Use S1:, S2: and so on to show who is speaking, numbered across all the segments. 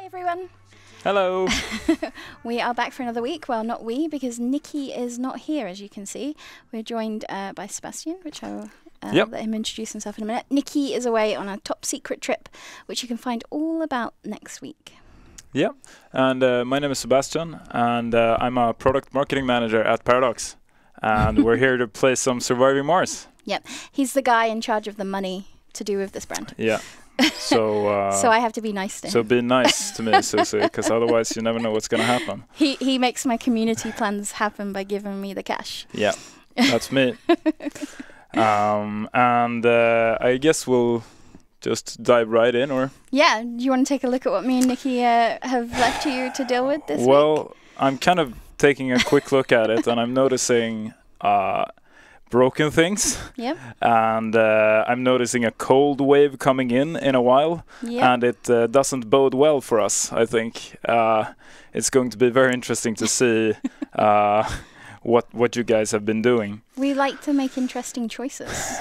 S1: Hi everyone.
S2: Hello.
S1: We are back for another week. Well, not we, because Nikki is not here, as you can see. We're joined by Sebastian, which I will let him introduce himself in a minute. Nikki is away on a top secret trip, which you can find all about next week.
S2: Yeah, and my name is Sebastian, and I'm a product marketing manager at Paradox. And we're here to play some Surviving Mars.
S1: Yep, he's the guy in charge of the money to do with this brand.
S2: Yeah. So
S1: so I have to be nice to him.
S2: So be nice to me, Susie, because otherwise you never know what's going to happen.
S1: He makes my community plans happen by giving me the cash.
S2: Yeah, that's me. And I guess we'll just dive right in, or?
S1: Yeah, do you want to take a look at what me and Nikki have left you to deal with this week?
S2: Well, I'm kind of taking a quick look at it, and I'm noticing broken things.
S1: Yep.
S2: And I'm noticing a cold wave coming in a while.
S1: Yep.
S2: And it doesn't bode well for us, I think. It's going to be very interesting to see what you guys have been doing.
S1: We like to make interesting choices.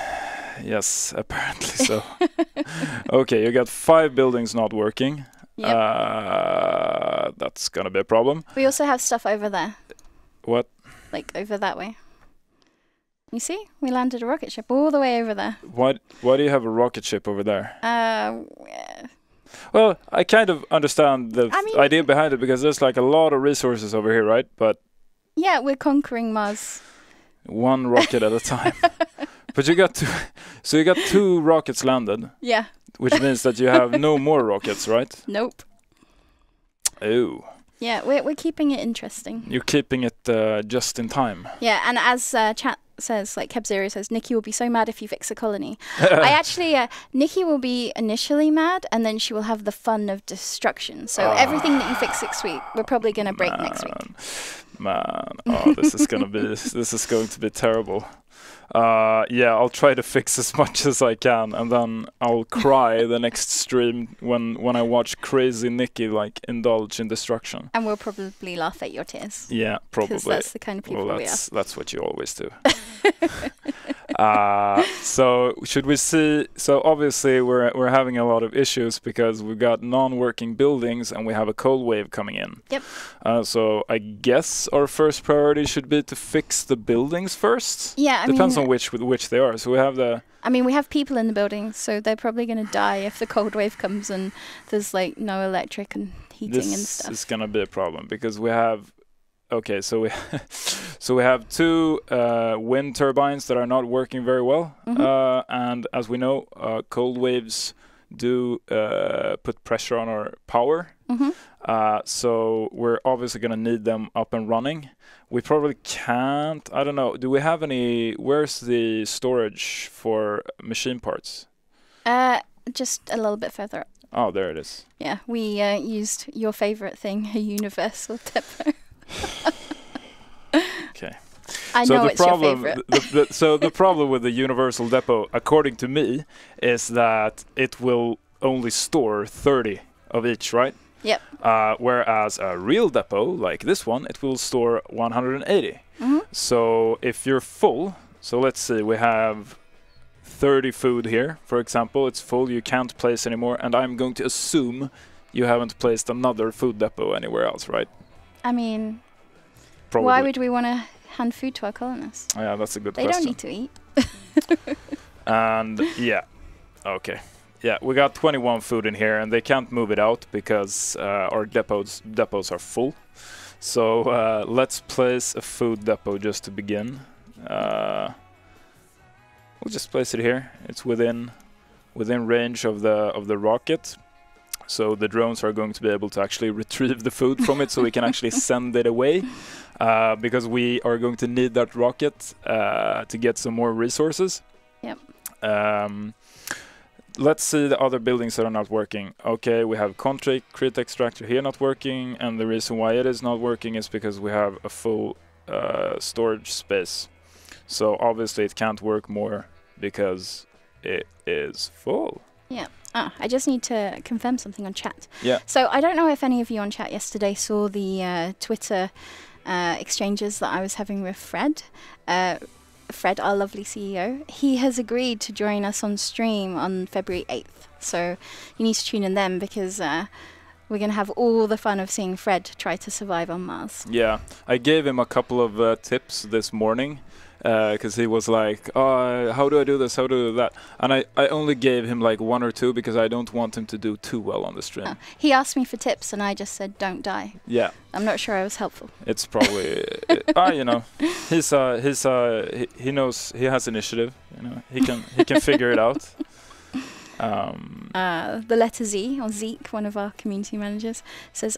S2: Yes, apparently so. Okay, you got 5 buildings not working.
S1: Yep.
S2: That's going to be a problem.
S1: We also have stuff over there.
S2: What?
S1: Like over that way. You see? We landed a rocket ship all the way over there.
S2: Why do you have a rocket ship over there?
S1: Yeah.
S2: Well, I kind of understand the idea behind it, because there's like a lot of resources over here, right? But
S1: yeah, we're conquering Mars.
S2: One rocket at a time. But you got so you got 2 rockets landed.
S1: Yeah.
S2: Which means that you have no more rockets, right?
S1: Nope.
S2: Oh.
S1: Yeah, we're keeping it interesting.
S2: You're keeping it just in time.
S1: Yeah, and as chat says, like Keb0 says, Nikki will be so mad if you fix a colony. I actually, Nikki will be initially mad, and then she will have the fun of destruction. So everything that you fix next week, we're probably going to break next week.
S2: Man, this is going to be terrible. Yeah, I'll try to fix as much as I can, and then I'll cry the next stream when I watch crazy Nikki like indulge in destruction.
S1: And we'll probably laugh at your tears.
S2: Yeah, probably.
S1: Because that's the kind of people we are.
S2: That's what you always do. So should we see? So obviously we're having a lot of issues because we've got non-working buildings and we have a cold wave coming in.
S1: Yep.
S2: So I guess our first priority should be to fix the buildings first.
S1: Yeah,
S2: depends on which they are. So we have
S1: we have people in the building, so they're probably going to die if the cold wave comes and there's like no electric and heating and stuff.
S2: This is going to be a problem because we have. Okay, so we have 2 wind turbines that are not working very well, and as we know, cold waves do put pressure on our power. So we're obviously going to need them up and running. We probably can't. I don't know. Do we have any? Where's the storage for machine parts?
S1: Just a little bit further up.
S2: Oh, there it is.
S1: Yeah, we used your favorite thing, a universal depot.
S2: Okay.
S1: I know it's your favorite.
S2: So the problem with the universal depot, according to me, is that it will only store 30 of each, right?
S1: Yep.
S2: Whereas a real depot, like this one, it will store 180. So if you're full, so let's see, we have 30 food here, for example. It's full, you can't place anymore, and I'm going to assume you haven't placed another food depot anywhere else, right?
S1: I mean,
S2: probably.
S1: Why would we want to hand food to our colonists?
S2: Yeah, that's a good
S1: question. They don't need to eat.
S2: And yeah, okay. Yeah, we got 21 food in here, and they can't move it out because our depots are full. So let's place a food depot just to begin. We'll just place it here. It's within range of the rocket. So the drones are going to be able to actually retrieve the food from it, so we can actually send it away, because we are going to need that rocket to get some more resources.
S1: Yep.
S2: Let's see the other buildings that are not working. Okay, we have concrete extractor here not working, and the reason why it is not working is because we have a full storage space. So obviously it can't work more because it is full.
S1: Yeah. I just need to confirm something on chat.
S2: Yeah.
S1: So I don't know if any of you on chat yesterday saw the Twitter exchanges that I was having with Fred. Fred, our lovely CEO, he has agreed to join us on stream on February 8th. So you need to tune in then because we're going to have all the fun of seeing Fred try to survive on Mars.
S2: Yeah, I gave him a couple of tips this morning because he was like, oh, how do I do this? How do I do that? And I only gave him like 1 or 2 because I don't want him to do too well on the stream.
S1: Oh. He asked me for tips and I just said, don't die.
S2: Yeah.
S1: I'm not sure I was helpful.
S2: It's probably, you know, he knows, he has initiative, you know, he can figure it out.
S1: The letter Z, or Zeke, one of our community managers, says,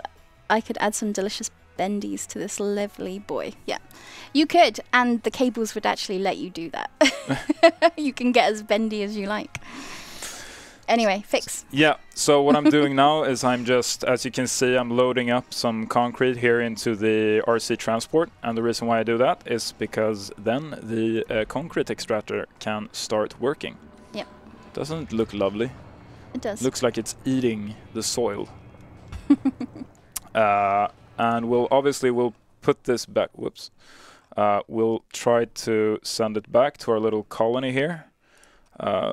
S1: I could add some delicious bendies to this lovely boy. Yeah, you could, and the cables would actually let you do that. You can get as bendy as you like. Anyway, fix.
S2: Yeah, so what I'm doing now is I'm just, as you can see, I'm loading up some concrete here into the RC transport, and the reason why I do that is because then the concrete extractor can start working.
S1: Yeah.
S2: Doesn't it look lovely?
S1: It does.
S2: Looks like it's eating the soil. And we'll put this back. Whoops. We'll try to send it back to our little colony here,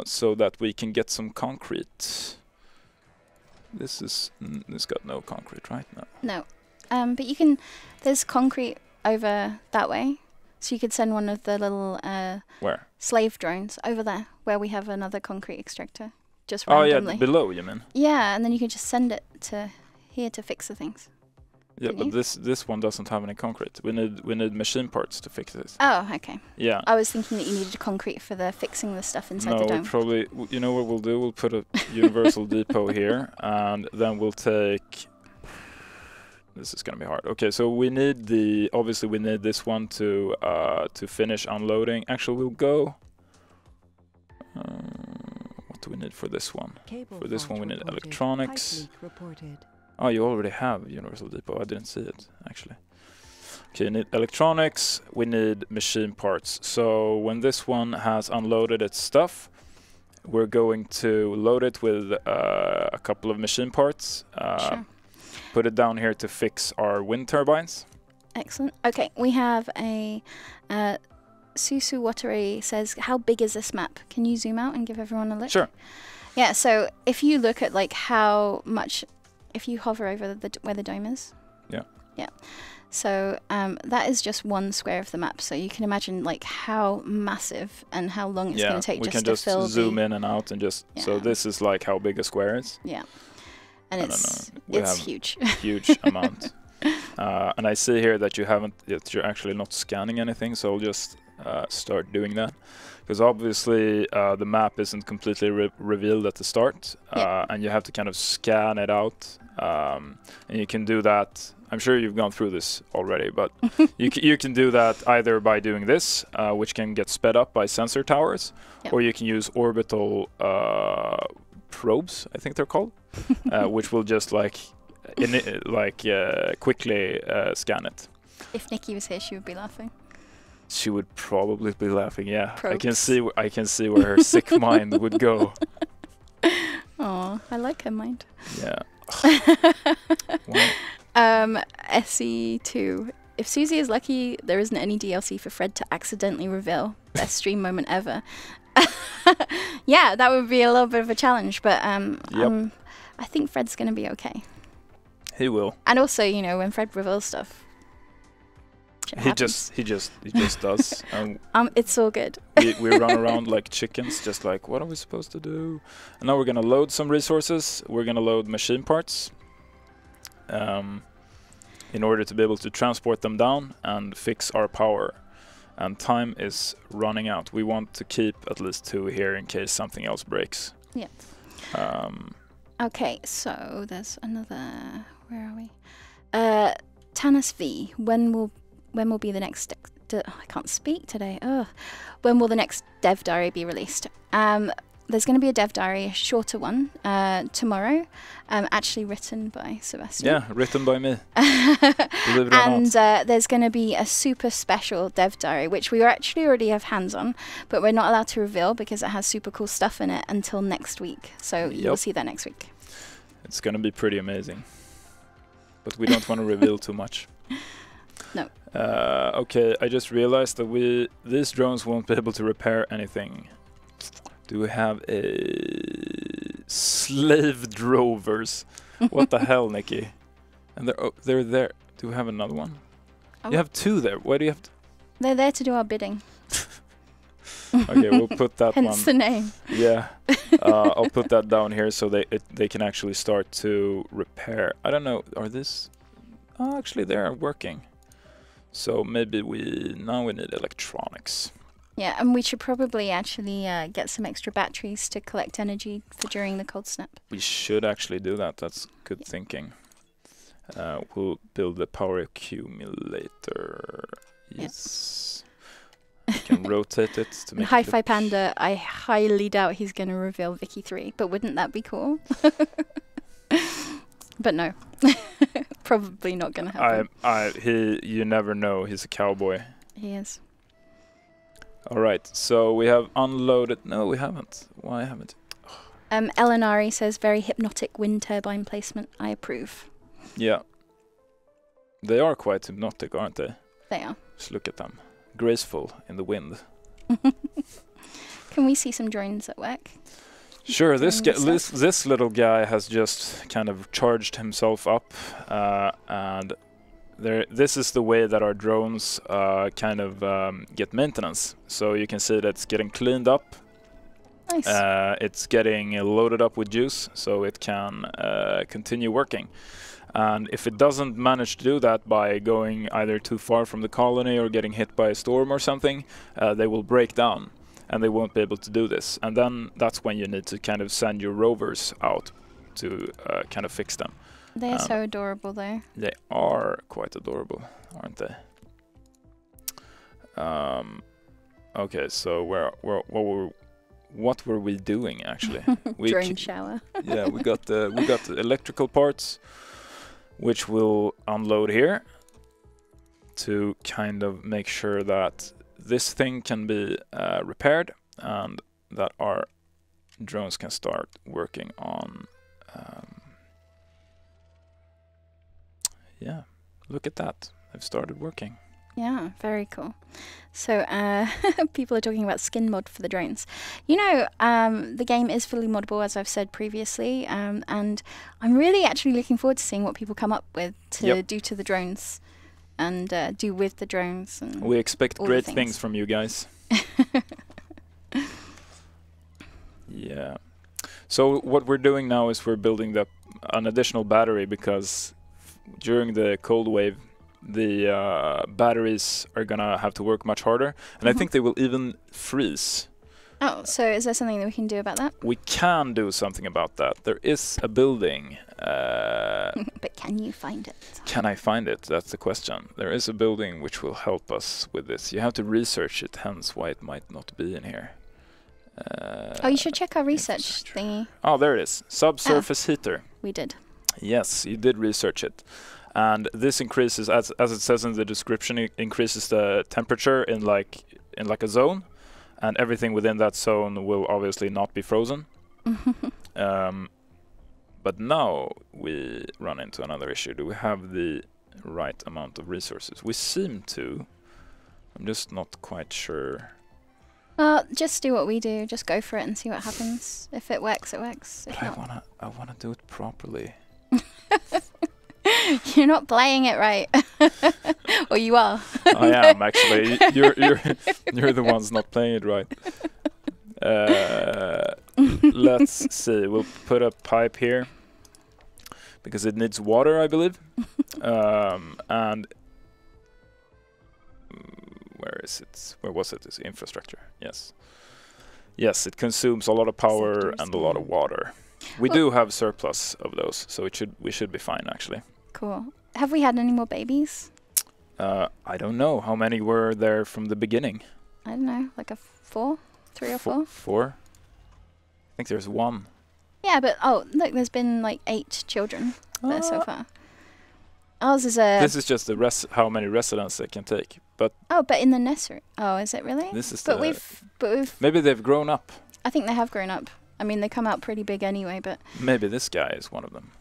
S2: so that we can get some concrete. This got no concrete, right?
S1: No. But you can. There's concrete over that way, so you could send one of the little
S2: where?
S1: Slave drones over there, where we have another concrete extractor, just randomly.
S2: Oh yeah, below you mean?
S1: Yeah, and then you can just send it to here to fix the things.
S2: Yeah, but this one doesn't have any concrete. We need machine parts to fix this.
S1: Oh, okay.
S2: Yeah.
S1: I was thinking that you needed concrete for the fixing the stuff inside the dome.
S2: No, probably. You know what we'll do? We'll put a universal depot here, and then we'll take. This is gonna be hard. Okay, so we need obviously we need this one to finish unloading. Actually, we'll go. What do we need for this one? For this one, we need electronics. Oh, you already have Universal Depot. I didn't see it, actually. Okay, you need electronics. We need machine parts. So when this one has unloaded its stuff, we're going to load it with a couple of machine parts.
S1: Sure.
S2: Put it down here to fix our wind turbines.
S1: Excellent. Okay, we have a... Susu Watari says, how big is this map? Can you zoom out and give everyone a look?
S2: Sure.
S1: Yeah, so if you look at like how much... If you hover over where the dome is.
S2: Yeah.
S1: Yeah. So that is just 1 square of the map. So you can imagine like how massive and how long it's going to take just to fill.
S2: We can just zoom in and out and just. Yeah. So this is like how big a square is.
S1: Yeah. And it's huge.
S2: Huge amount. And I see here that you're actually not scanning anything. So I'll just start doing that. Because obviously the map isn't completely revealed at the start, and you have to kind of scan it out, and you can do that. I'm sure you've gone through this already, but you can do that either by doing this, which can get sped up by sensor towers, or you can use orbital probes, I think they're called, which will just quickly scan it.
S1: If Nikki was here, she would be laughing.
S2: She would probably be laughing. Yeah,
S1: Probes.
S2: I can see where her sick mind would go.
S1: Oh, I like her mind.
S2: Yeah.
S1: SE2. If Susie is lucky, there isn't any DLC for Fred to accidentally reveal. Best stream moment ever. Yeah, that would be a little bit of a challenge, but I think Fred's going to be okay.
S2: He will.
S1: And also, you know, when Fred reveals stuff,
S2: he just does.
S1: It's all good.
S2: we run around like chickens, just like, what are we supposed to do? And now we're gonna load some resources. We're gonna load machine parts, in order to be able to transport them down and fix our power. And time is running out. We want to keep at least 2 here in case something else breaks.
S1: Yeah. Okay, so there's another. Where are we? Tanis V. When will be the next... I can't speak today. When will the next dev diary be released? There's going to be a dev diary, a shorter one, tomorrow, actually written by Sebastian.
S2: Yeah, written by me. Believe it or
S1: not. There's going to be a super special dev diary, which we actually already have hands on, but we're not allowed to reveal because it has super cool stuff in it until next week. So you'll see that next week.
S2: It's going to be pretty amazing. But we don't want to reveal too much.
S1: No.
S2: Okay, I just realized that these drones won't be able to repair anything. Do we have a slave drovers? What the hell, Nikki? And they're there. Do we have another one? You have 2 there. Why do you have to?
S1: They're there to do our bidding.
S2: Okay, we'll put that one.
S1: Hence the name.
S2: Yeah. I'll put that down here so they can actually start to repair. I don't know. Are this? Oh, actually, they are working. So maybe now we need electronics.
S1: Yeah, and we should probably actually get some extra batteries to collect energy for during the cold snap.
S2: We should actually do that. That's good thinking. We'll build the power accumulator. Yes. We can rotate it to make
S1: Hi-Fi Panda, I highly doubt he's going to reveal Vicky 3, but wouldn't that be cool? But no. Probably not going to happen.
S2: You never know. He's a cowboy.
S1: He is.
S2: All right, so we have unloaded. No, we haven't. Why haven't?
S1: Elinari says very hypnotic wind turbine placement. I approve.
S2: Yeah. They are quite hypnotic, aren't they?
S1: They are.
S2: Just look at them. Graceful in the wind.
S1: Can we see some drones at work?
S2: Sure, this little guy has just kind of charged himself up, and this is the way that our drones kind of get maintenance. So you can see that it's getting cleaned up.
S1: Nice.
S2: It's getting loaded up with juice, so it can continue working. And if it doesn't manage to do that by going either too far from the colony or getting hit by a storm or something, they will break down and they won't be able to do this. And then that's when you need to kind of send your rovers out to kind of fix them.
S1: They are so adorable, though.
S2: They are quite adorable, aren't they? Okay, so what were we doing actually?
S1: Drone shower.
S2: Yeah, we got the electrical parts, which we'll unload here to kind of make sure that this thing can be repaired and that our drones can start working on. Yeah, look at that. They've started working.
S1: Yeah, very cool. So people are talking about skin mod for the drones. You know, the game is fully moddable, as I've said previously, and I'm really actually looking forward to seeing what people come up with to do to the drones and do with the drones. And
S2: we expect great things from you guys. Yeah. So what we're doing now is we're building an additional battery because during the cold wave, the batteries are gonna have to work much harder, and I think they will even freeze.
S1: Oh, so is there something that we can do about that?
S2: We can do something about that. There is a building.
S1: But can you find it?
S2: Can I find it? That's the question. There is a building which will help us with this. You have to research it, hence why it might not be in here.
S1: Oh, you should check our research thingy.
S2: Oh, there it is. Subsurface heater.
S1: We did.
S2: Yes, you did research it. And this increases, as it says in the description, it increases the temperature in like a zone, and everything within that zone will obviously not be frozen. But now we run into another issue. Do we have the right amount of resources? We seem to. I'm just not quite sure.
S1: Well, just do what we do. Just go for it and see what happens. If it works, it works. If
S2: But
S1: not,
S2: I wanna do it properly.
S1: you're not playing it right. Or you are.
S2: I am actually. You're the ones not playing it right. Let's see. We'll put a pipe here because it needs water, I believe. And where is it? Where was it? It's infrastructure. Yes. Yes, it consumes a lot of power and a lot of water. We do have surplus of those, so we should be fine actually.
S1: Cool. Have we had any more babies?
S2: I don't know. How many were there from the beginning?
S1: I don't know, like 4? 3 or 4?
S2: 4? I think there's 1.
S1: Yeah, but look, there's been like 8 children there so far. Ours is a.
S2: This is just how many residents they can take, but.
S1: Oh, but in the nursery. Oh, is it really?
S2: This is.
S1: But we've.
S2: Maybe they've grown up.
S1: I think they have grown up. I mean, they come out pretty big anyway, but.
S2: Maybe this guy is one of them.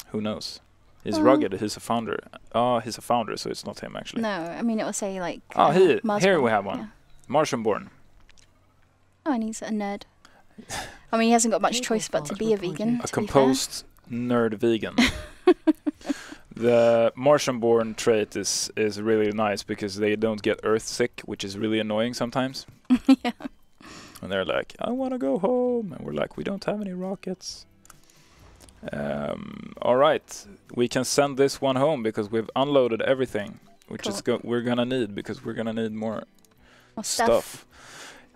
S2: Who knows? He's rugged. He's a founder. Oh, he's a founder, so it's not him actually.
S1: No, I mean it will say like.
S2: Oh, here we have one. Yeah. Martian born.
S1: Oh, and he's a nerd. I mean, he hasn't got much choice but to be a vegan.
S2: A composed nerd vegan. The Martian-born trait is really nice because they don't get Earth sick, which is really annoying sometimes.
S1: Yeah.
S2: And they're like, I want to go home. And we're like, we don't have any rockets. All right. We can send this one home because we've unloaded everything, which is we're going to need because we're going to need more stuff.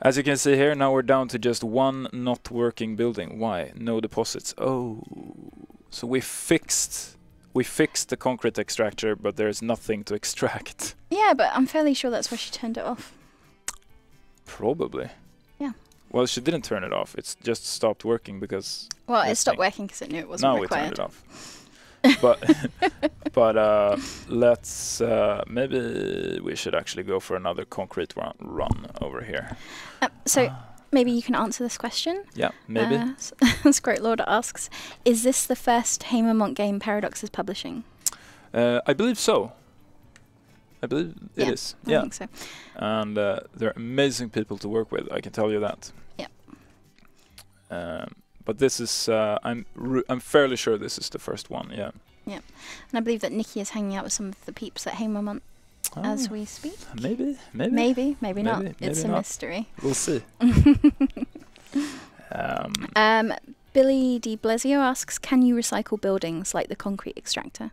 S2: As you can see here, now we're down to just one not working building. Why? No deposits. Oh. So we fixed the concrete extractor, but there's nothing to extract.
S1: Yeah, but I'm fairly sure that's why she turned it off.
S2: Probably.
S1: Yeah.
S2: Well, she didn't turn it off. It's just stopped working because...
S1: Well, it stopped working because it knew it wasn't required.
S2: Now we turned it off. but let's... maybe we should actually go for another concrete run over here.
S1: So maybe you can answer this question.
S2: Yeah, maybe.
S1: Scroat Lord asks, is this the first Hamermont game Paradox is publishing?
S2: I believe so. I believe it is.
S1: I think so.
S2: And they're amazing people to work with, I can tell you that.
S1: Yeah.
S2: But this is, I'm fairly sure this is the first one, yeah.
S1: Yeah. And I believe that Nikki is hanging out with some of the peeps at Hamermont as we speak.
S2: Maybe
S1: not. It's a mystery.
S2: We'll see.
S1: Billy D. Blesio asks, can you recycle buildings like the concrete extractor?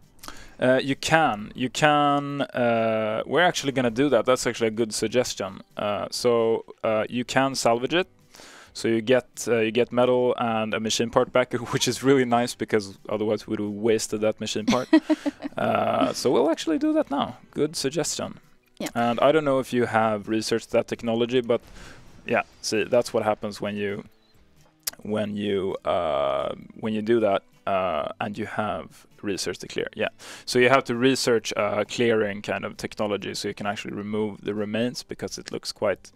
S2: You can. We're actually going to do that. That's actually a good suggestion. So you can salvage it. So you get metal and a machine part back, which is really nice because otherwise we would have wasted that machine part. So we'll actually do that now. Good suggestion.
S1: Yeah.
S2: And I don't know if you have researched that technology, but yeah, see, that's what happens when you do that and you have research to clear. Yeah. So you have to research clearing kind of technology so you can actually remove the remains because it looks quite.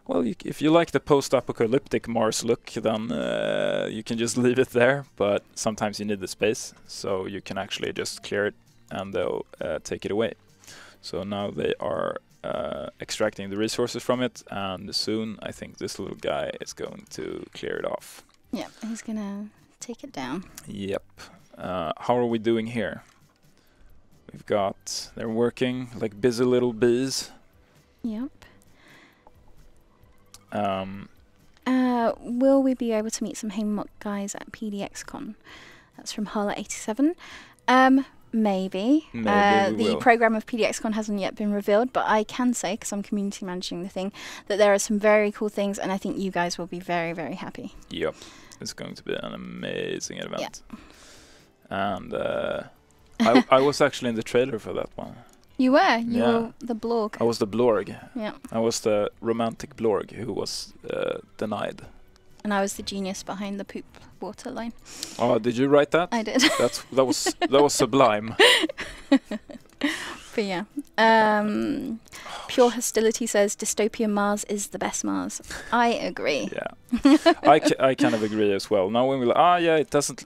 S2: Well, if you like the post-apocalyptic Mars look, then you can just leave it there. But sometimes you need the space, so you can actually just clear it, and they'll take it away. So now they are extracting the resources from it, and soon I think this little guy is going to clear it off.
S1: Yeah, he's gonna take it down.
S2: Yep. How are we doing here? They're working like busy little bees.
S1: Yep. Will we be able to meet some Hamermont guys at PDXCon? That's from Harla87. Maybe. The program of PDXCon hasn't yet been revealed, but I can say, because I'm community managing the thing, that there are some very cool things, and I think you guys will be very, very happy.
S2: Yep. It's going to be an amazing event. Yeah. And I was actually in the trailer for that one.
S1: You were? You were the blorg.
S2: I was the blorg.
S1: Yeah.
S2: I was the romantic blorg who was denied.
S1: And I was the genius behind the poop water line.
S2: Oh, did you write that?
S1: I did.
S2: that was sublime.
S1: But yeah. Pure Hostility says Dystopian Mars is the best Mars. I agree.
S2: Yeah. I kind of agree as well. Now when it doesn't.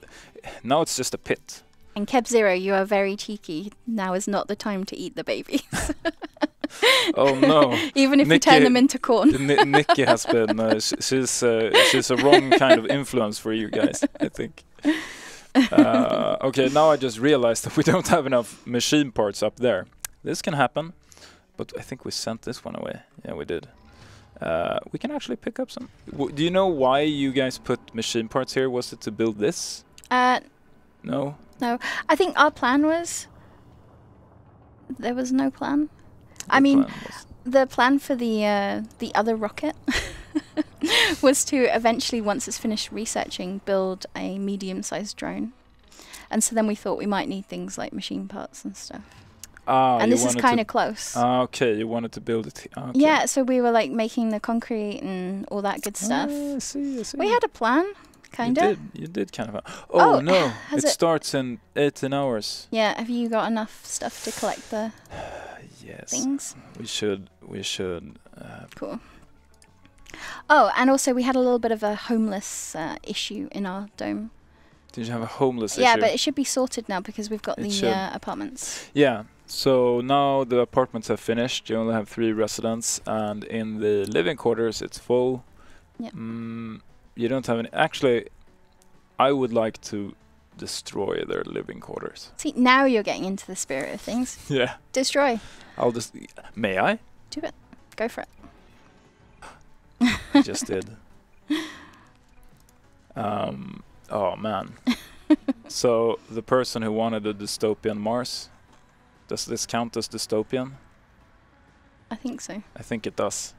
S2: Now it's just a pit.
S1: And Keb Zero, you are very cheeky. Now is not the time to eat the babies.
S2: Oh no!
S1: Even if Nikki, you turn them into corn.
S2: Nikki has been. She's a wrong kind of influence for you guys, I think. Okay, now I just realized that we don't have enough machine parts up there. This can happen, but I think we sent this one away. Yeah, we did. We can actually pick up some. Do you know why you guys put machine parts here? Was it to build this? No.
S1: No, I think our plan was. There was no plan. I mean, the plan for the other rocket was to eventually, once it's finished researching, build a medium-sized drone, and so then we thought we might need things like machine parts and stuff. And this is kind of close.
S2: Okay, you wanted to build it. Okay.
S1: Yeah, so we were like making the concrete and all that good stuff.
S2: I see.
S1: We had a plan. Kinda.
S2: You did kind of. Oh no! It starts in 18 hours.
S1: Yeah. Have you got enough stuff to collect the things?
S2: We should.
S1: Cool. Oh, and also we had a little bit of a homeless issue in our dome.
S2: Did you have a homeless issue?
S1: Yeah, but it should be sorted now because we've got the apartments.
S2: Yeah. So now the apartments have finished. You only have 3 residents, and in the living quarters it's full.
S1: Yeah.
S2: You don't have any. Actually, I would like to destroy their living quarters.
S1: See, now you're getting into the spirit of things.
S2: Yeah.
S1: Destroy.
S2: I'll just. May I?
S1: Do it. Go for it.
S2: I just did. Oh man. So the person who wanted a dystopian Mars, does this count as dystopian?
S1: I think so.
S2: I think it does.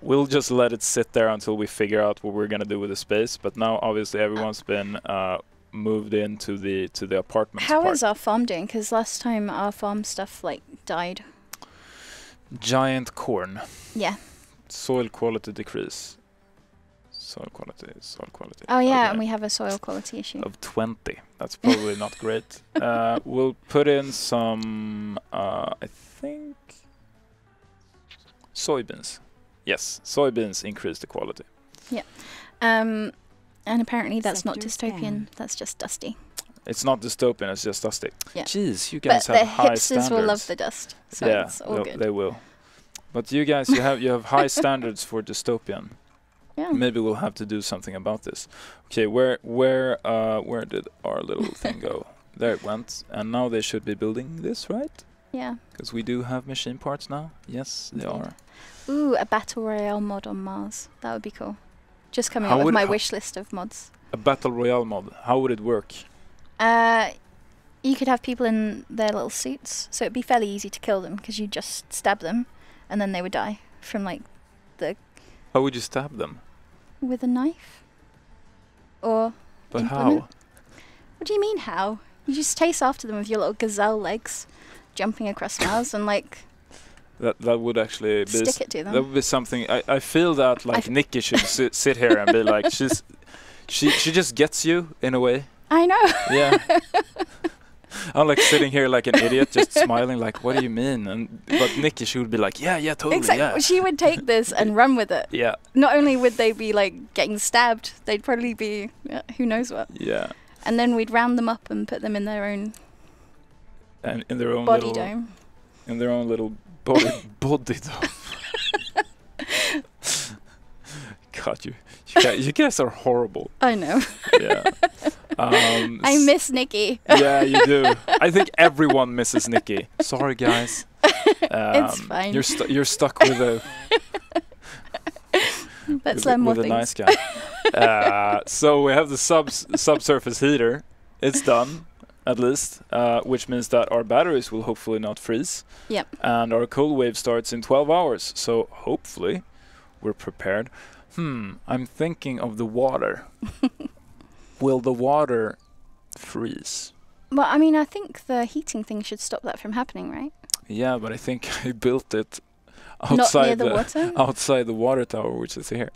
S2: We'll just let it sit there until we figure out what we're gonna do with the space. But now, obviously, everyone's been moved into the apartments.
S1: How is our farm doing? Because last time our farm stuff like died.
S2: Giant corn.
S1: Yeah.
S2: Soil quality decrease. Soil quality.
S1: Oh yeah,
S2: Okay.
S1: and we have a soil quality issue.
S2: Of 20. That's probably not great. We'll put in some, I think, soybeans. Yes, soybeans increase the quality.
S1: Yeah. And apparently that's not
S3: Sector
S1: dystopian.
S3: scan.
S1: That's just dusty.
S2: It's not dystopian, it's just dusty.
S1: Yeah.
S2: Jeez, you
S1: But
S2: guys
S1: the
S2: have high
S1: hipsters
S2: standards.
S1: will love the dust. So
S2: yeah,
S1: it's all good.
S2: they will. But you guys, you have high standards for dystopian.
S1: Yeah.
S2: Maybe we'll have to do something about this. Okay, where did our little thing go? There it went. And now they should be building this, right?
S1: Yeah.
S2: Because we do have machine parts now. Yes, they
S1: Indeed.
S2: are.
S1: Ooh, a battle royale mod on Mars. That would be cool. Just coming
S2: How
S1: up with
S2: would-
S1: my
S2: how-
S1: wish list of mods.
S2: A battle royale mod. How would it work?
S1: You could have people in their little suits, so it'd be fairly easy to kill them because you just stab them, and then they would die from like
S2: How would you stab them?
S1: with a knife. Or
S2: But
S1: implement.
S2: how?
S1: What do you mean how? You just chase after them with your little gazelle legs, jumping across Mars and like
S2: That would actually be
S1: stick it to
S2: that
S1: them.
S2: would be something. I feel that like Nikki should sit here and be like she just gets you in a way.
S1: I know.
S2: Yeah. I'm like sitting here like an idiot, just smiling, like, what do you mean? But Nikki, she would be like, yeah, totally,
S1: Exactly.
S2: yeah.
S1: She would take this and run with it.
S2: Yeah,
S1: Not only would they be like getting stabbed, they'd probably be who knows what.
S2: yeah.
S1: And then we'd round them up and put them in their own
S2: And in their own
S1: body
S2: little,
S1: dome.
S2: in their own little body dome. God, you guys are horrible.
S1: I know.
S2: Yeah.
S1: I miss Nikki.
S2: Yeah, you do. I think everyone misses Nikki. Sorry, guys.
S1: It's fine.
S2: You're stuck with a
S1: Let's learn more
S2: with a
S1: things.
S2: nice guy. So we have the subsurface heater. It's done, at least, which means that our batteries will hopefully not freeze.
S1: Yep.
S2: And our cold wave starts in 12 hours. So hopefully we're prepared. I'm thinking of the water. Will the water freeze?
S1: Well, I mean, I think the heating thing should stop that from happening, right?
S2: Yeah, but I think I built it
S1: Not near
S2: outside
S1: the water?
S2: outside the water tower, which is here.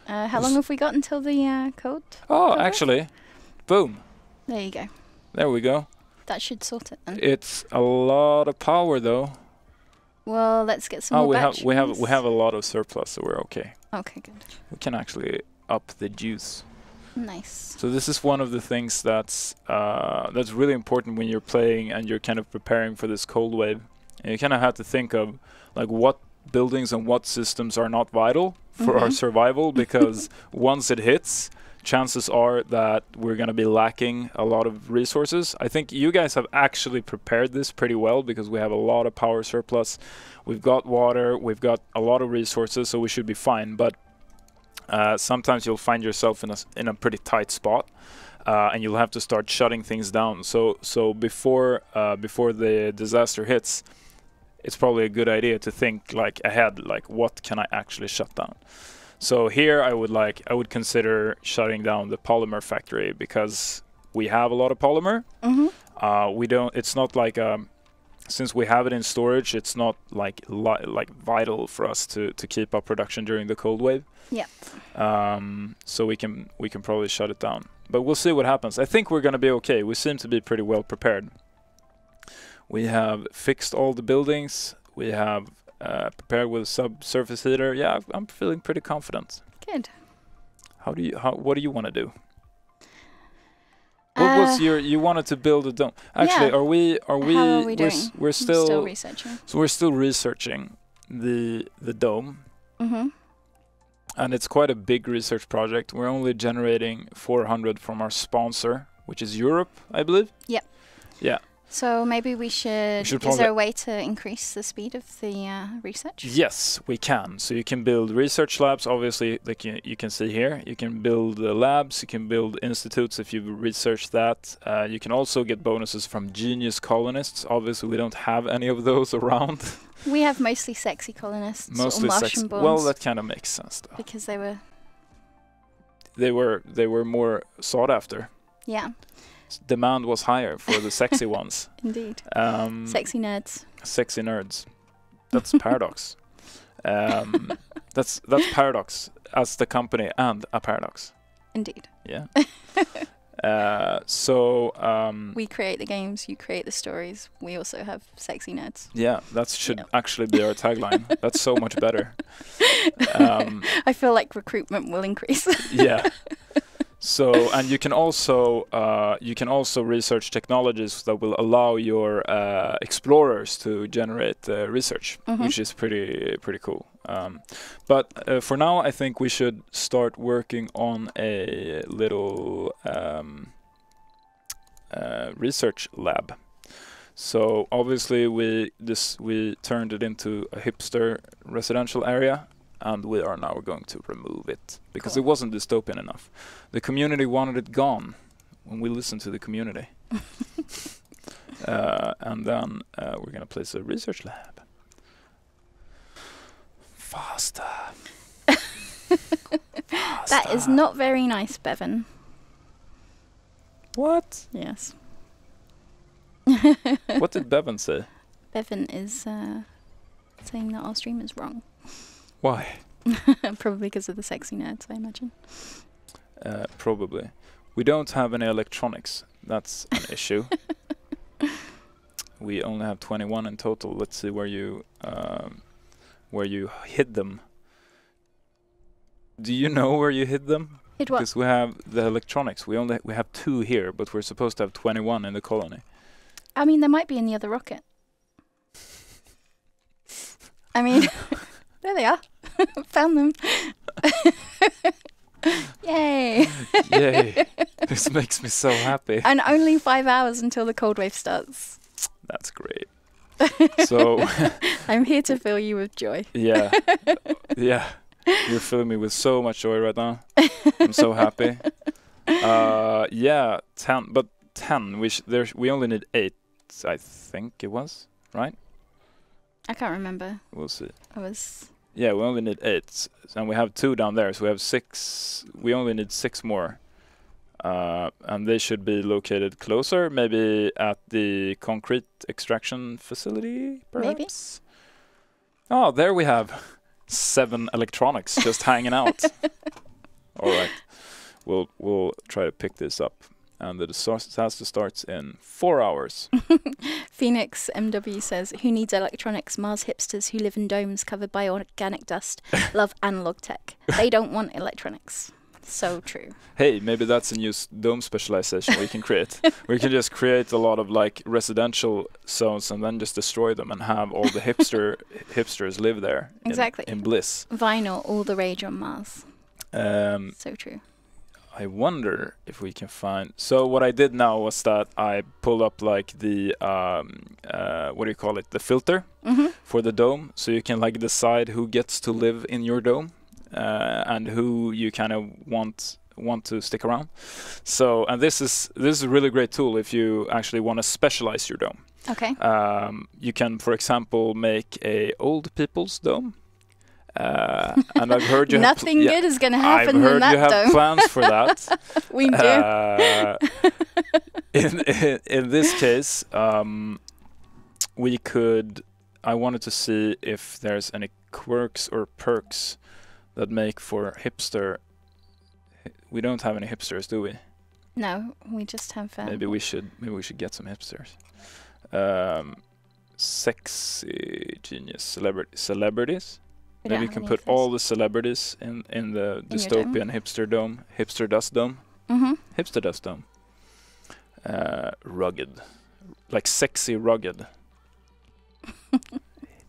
S1: How long have we got until the cold?
S2: Oh,
S1: cover?
S2: actually, boom.
S1: There you go.
S2: There we go.
S1: That should sort it then.
S2: It's a lot of power, though.
S1: Well, let's get some
S2: Oh,
S1: more
S2: we
S1: batteries.
S2: have a lot of surplus, so we're okay.
S1: Okay, good.
S2: We can actually up the juice.
S1: Nice.
S2: So this is one of the things that's really important when you're playing and you're kind of preparing for this cold wave. And you kind of have to think of like what buildings and what systems are not vital for our survival, because once it hits, chances are that we're going to be lacking a lot of resources. I think you guys have actually prepared this pretty well because we have a lot of power surplus. We've got water, we've got a lot of resources, so we should be fine. But sometimes you'll find yourself in a pretty tight spot, and you'll have to start shutting things down. So before the disaster hits, it's probably a good idea to think like ahead, like what can I actually shut down. So here I would consider shutting down the polymer factory because we have a lot of polymer. It's not like since we have it in storage, it's not like vital for us to keep up production during the cold wave.
S1: Yeah.
S2: So we can probably shut it down, but we'll see what happens. I think we're gonna be okay. We seem to be pretty well prepared. We have fixed all the buildings. We have prepared with a subsurface heater. Yeah, I'm feeling pretty confident.
S1: Good.
S2: What do you want to do? What was you wanted to build a dome? Actually,
S1: Yeah.
S2: are we
S1: How are we doing?
S2: we're still
S1: researching.
S2: so we're still researching the dome. And it's quite a big research project. We're only generating 400 from our sponsor, which is Europe, I believe.
S1: Yep.
S2: Yeah.
S1: So maybe we should is there a way to increase the speed of the research?
S2: Yes, we can. So you can build research labs, obviously, like you can see here. You can build labs, you can build institutes if you research that. You can also get bonuses from genius colonists. Obviously, we don't have any of those around.
S1: We have mostly sexy colonists
S2: Mostly
S1: or Martian borns.
S2: Well, that kind of makes sense, though.
S1: Because
S2: they were more sought after.
S1: Yeah.
S2: Demand was higher for the sexy ones.
S1: Indeed. Sexy nerds.
S2: Sexy nerds. That's Paradox. That's Paradox as the company and a paradox.
S1: Indeed.
S2: Yeah.
S1: We create the games, you create the stories. We also have sexy nerds.
S2: Yeah, that should actually be our tagline. That's so much better.
S1: I feel like recruitment will increase.
S2: Yeah. So, and you can also research technologies that will allow your explorers to generate research, which is pretty cool. But for now, I think we should start working on a little research lab. So obviously we turned it into a hipster residential area. And we are now going to remove it because it wasn't dystopian enough. The community wanted it gone when we listened to the community. And then we're going to place a research lab. Faster.
S1: That is not very nice, Bevan.
S2: What?
S1: Yes.
S2: What did Bevan say?
S1: Bevan is saying that our stream is wrong.
S2: Why?
S1: Probably because of the sexy nerds, I imagine.
S2: Probably. We don't have any electronics. That's an issue. We only have 21 in total. Let's see where you hid them. Do you know where you hid them?
S1: Hid what?
S2: Because we have the electronics. We have 2 here, but we're supposed to have 21 in the colony.
S1: I mean, there might be in the other rocket. I mean, there they are. Found them. Yay.
S2: Yay. This makes me so happy.
S1: And only 5 hours until the cold wave starts.
S2: That's great. So
S1: I'm here to fill you with joy.
S2: Yeah. Yeah. You're filling me with so much joy right now. I'm so happy. Yeah, 10. But 10. We only need 8, I think it was, right?
S1: I can't remember.
S2: We'll see.
S1: Yeah,
S2: we only need 8, and we have 2 down there, so we have 6. We only need 6 more, and they should be located closer, maybe at the concrete extraction facility, perhaps. Maybe. Oh, there we have 7 electronics just hanging out. All right, we'll try to pick this up. And the disaster starts in 4 hours.
S1: Phoenix MW says, who needs electronics? Mars hipsters who live in domes covered by organic dust love analog tech. They don't want electronics. So true.
S2: Hey, maybe that's a new dome specialization we can create. We can just create a lot of like residential zones and then just destroy them and have all the hipsters live there.
S1: Exactly.
S2: In bliss.
S1: Vinyl, all the rage on Mars. So true.
S2: I wonder if we can find. So what I did now was that I pulled up like the what do you call it? The filter for the dome, so you can like decide who gets to live in your dome and who you kind of want to stick around. So and this is a really great tool if you actually want to specialize your dome.
S1: Okay.
S2: You can, for example, make a old people's dome. And I've heard you
S1: nothing good is going to happen
S2: in that dome.
S1: I've heard you
S2: have plans for that.
S1: We
S2: do. In this case, I wanted to see if there's any quirks or perks that make for hipster. We don't have any hipsters, do we?
S1: No, we just have.
S2: Maybe we should get some hipsters. Sexy genius celebrities. Maybe you can put all the celebrities in the dystopian hipster dome, hipster dust dome. Hipster dust dome. Rugged, like sexy rugged.
S1: Oh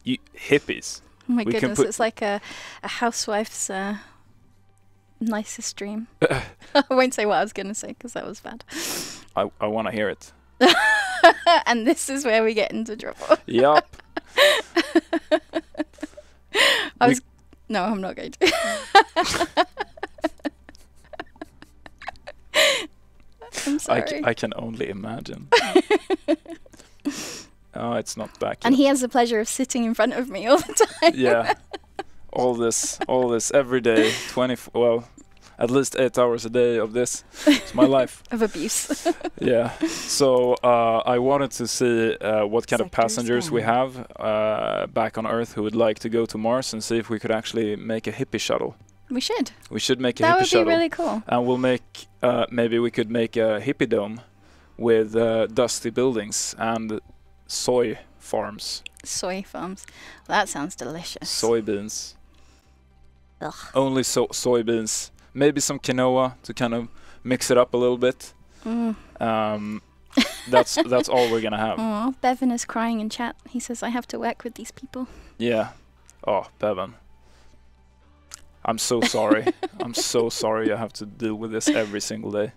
S2: Hippies.
S1: my goodness, it's like a housewife's nicest dream. I won't say what I was going to say because that was bad.
S2: I want to hear it.
S1: And this is where we get into trouble.
S2: Yup.
S1: No, I'm not going to. I'm sorry.
S2: I can only imagine. Oh, it's not back
S1: And
S2: yet.
S1: he has the pleasure of sitting in front of me all the time.
S2: Yeah. All this every day, at least 8 hours a day of this. It's my life.
S1: Of abuse.
S2: Yeah. So I wanted to see what kind of passengers we have back on Earth who would like to go to Mars and see if we could actually make a hippie shuttle.
S1: We should.
S2: We should make a
S1: That
S2: hippie
S1: would
S2: shuttle.
S1: be really cool.
S2: And we'll make, maybe we could make a hippie dome with dusty buildings and soy farms.
S1: Soy farms. Well, that sounds delicious.
S2: Soybeans.
S1: Ugh.
S2: Only soybeans. Maybe some quinoa to kind of mix it up a little bit. That's all we're gonna have.
S1: Aw, Bevan is crying in chat. He says, I have to work with these people.
S2: Yeah. Oh, Bevan. I'm so sorry. I'm so sorry I have to deal with this every single day.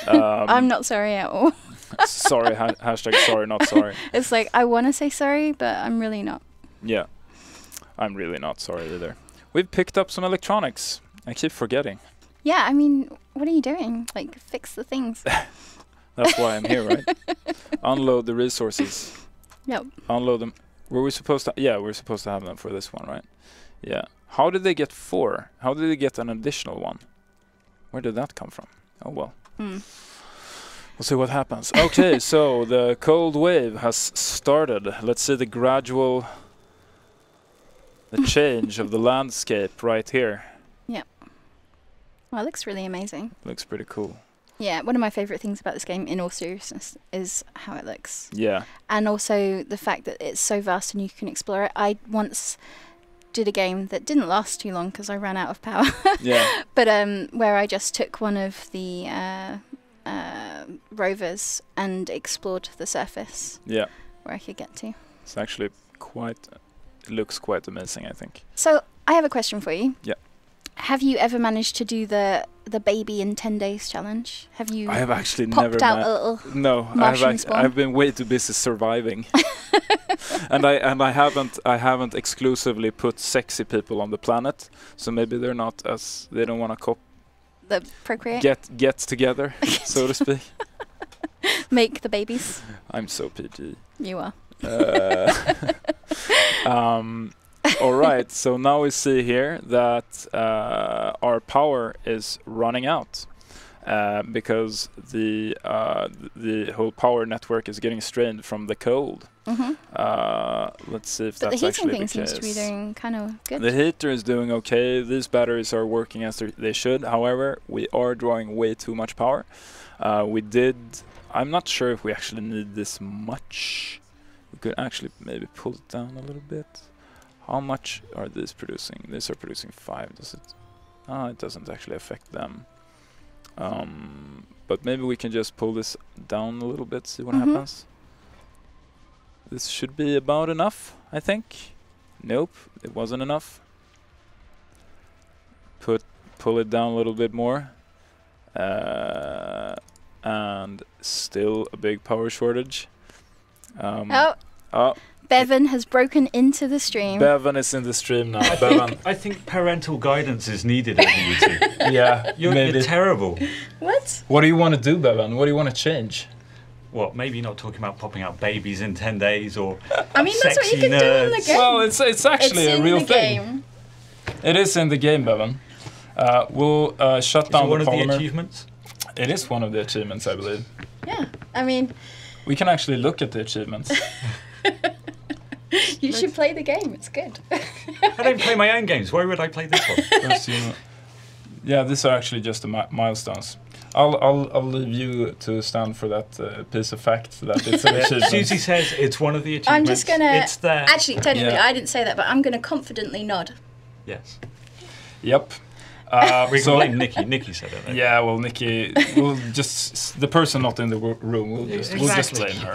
S1: I'm not sorry at all.
S2: Sorry, hashtag sorry, not sorry.
S1: It's like, I want to say sorry, but I'm really not.
S2: Yeah. I'm really not sorry either. We've picked up some electronics. I keep forgetting.
S1: Yeah, I mean, what are you doing? Like, fix the things.
S2: That's why I'm here, right? Unload the resources.
S1: Yep.
S2: Unload them. Were we supposed to? Yeah, we're supposed to have them for this one, right? Yeah. How did they get 4? How did they get an additional one? Where did that come from? Oh, well. We'll see what happens. Okay, so the cold wave has started. Let's see the change of the landscape right here.
S1: Yeah. Well, it looks really amazing.
S2: Looks pretty cool.
S1: Yeah, one of my favourite things about this game, in all seriousness, is how it looks.
S2: Yeah.
S1: And also the fact that it's so vast and you can explore it. I once did a game that didn't last too long because I ran out of power.
S2: Yeah.
S1: But where I just took one of the rovers and explored the surface.
S2: Yeah.
S1: Where I could get to.
S2: It's actually it looks quite amazing, I think.
S1: So I have a question for you.
S2: Yeah.
S1: Have you ever managed to do the baby in 10 days challenge? Have you
S2: I have actually
S1: popped
S2: never
S1: out a little
S2: No,
S1: Martian spawn?
S2: I've been way too busy surviving. and I haven't exclusively put sexy people on the planet, so maybe they don't want to
S1: procreate?
S2: get together, so to speak.
S1: Make the babies?
S2: I'm so PG.
S1: You are.
S2: All right, so now we see here that our power is running out because the whole power network is getting strained from the cold. Let's see if that's actually the case.
S1: The heating thing seems to be doing kind of good.
S2: The heater is doing okay. These batteries are working as they should. However, we are drawing way too much power. I'm not sure if we actually need this much. We could actually maybe pull it down a little bit. How much are these producing? These are producing 5. Does it? It doesn't actually affect them. But maybe we can just pull this down a little bit, see what happens. This should be about enough, I think. Nope, it wasn't enough. Pull it down a little bit more. And still a big power shortage.
S1: Bevan has broken into the stream.
S2: Bevan is in the stream now. Bevan.
S3: I think parental guidance is needed over you two.
S2: Yeah,
S3: you're terrible.
S1: What?
S2: What do you want to do, Bevan? What do you want to change?
S3: What, maybe not talking about popping out babies in 10 days or
S1: I mean, that's what you can do in the game.
S2: Well, it's actually a real thing.
S1: Game.
S2: It is in the game, Bevan. We'll shut down the Polymer.
S3: Is it one of the achievements?
S2: It is one of the achievements, I believe.
S1: Yeah, I mean...
S2: We can actually look at the achievements.
S1: You should play the game, it's good.
S3: I don't play my own games, why would I play this one?
S2: Yeah, these are actually just the milestones. I'll leave you to stand for that piece of fact that it's an achievement.
S3: Susie says it's one of the achievements.
S1: I'm just gonna...
S3: It's there.
S1: Actually, technically, I didn't say that, but I'm gonna confidently nod.
S3: Yes.
S2: Yep.
S3: We can blame Nikki. Nikki said it.
S2: Yeah, well, Nikki, we'll just the person not in the room. We'll just blame her.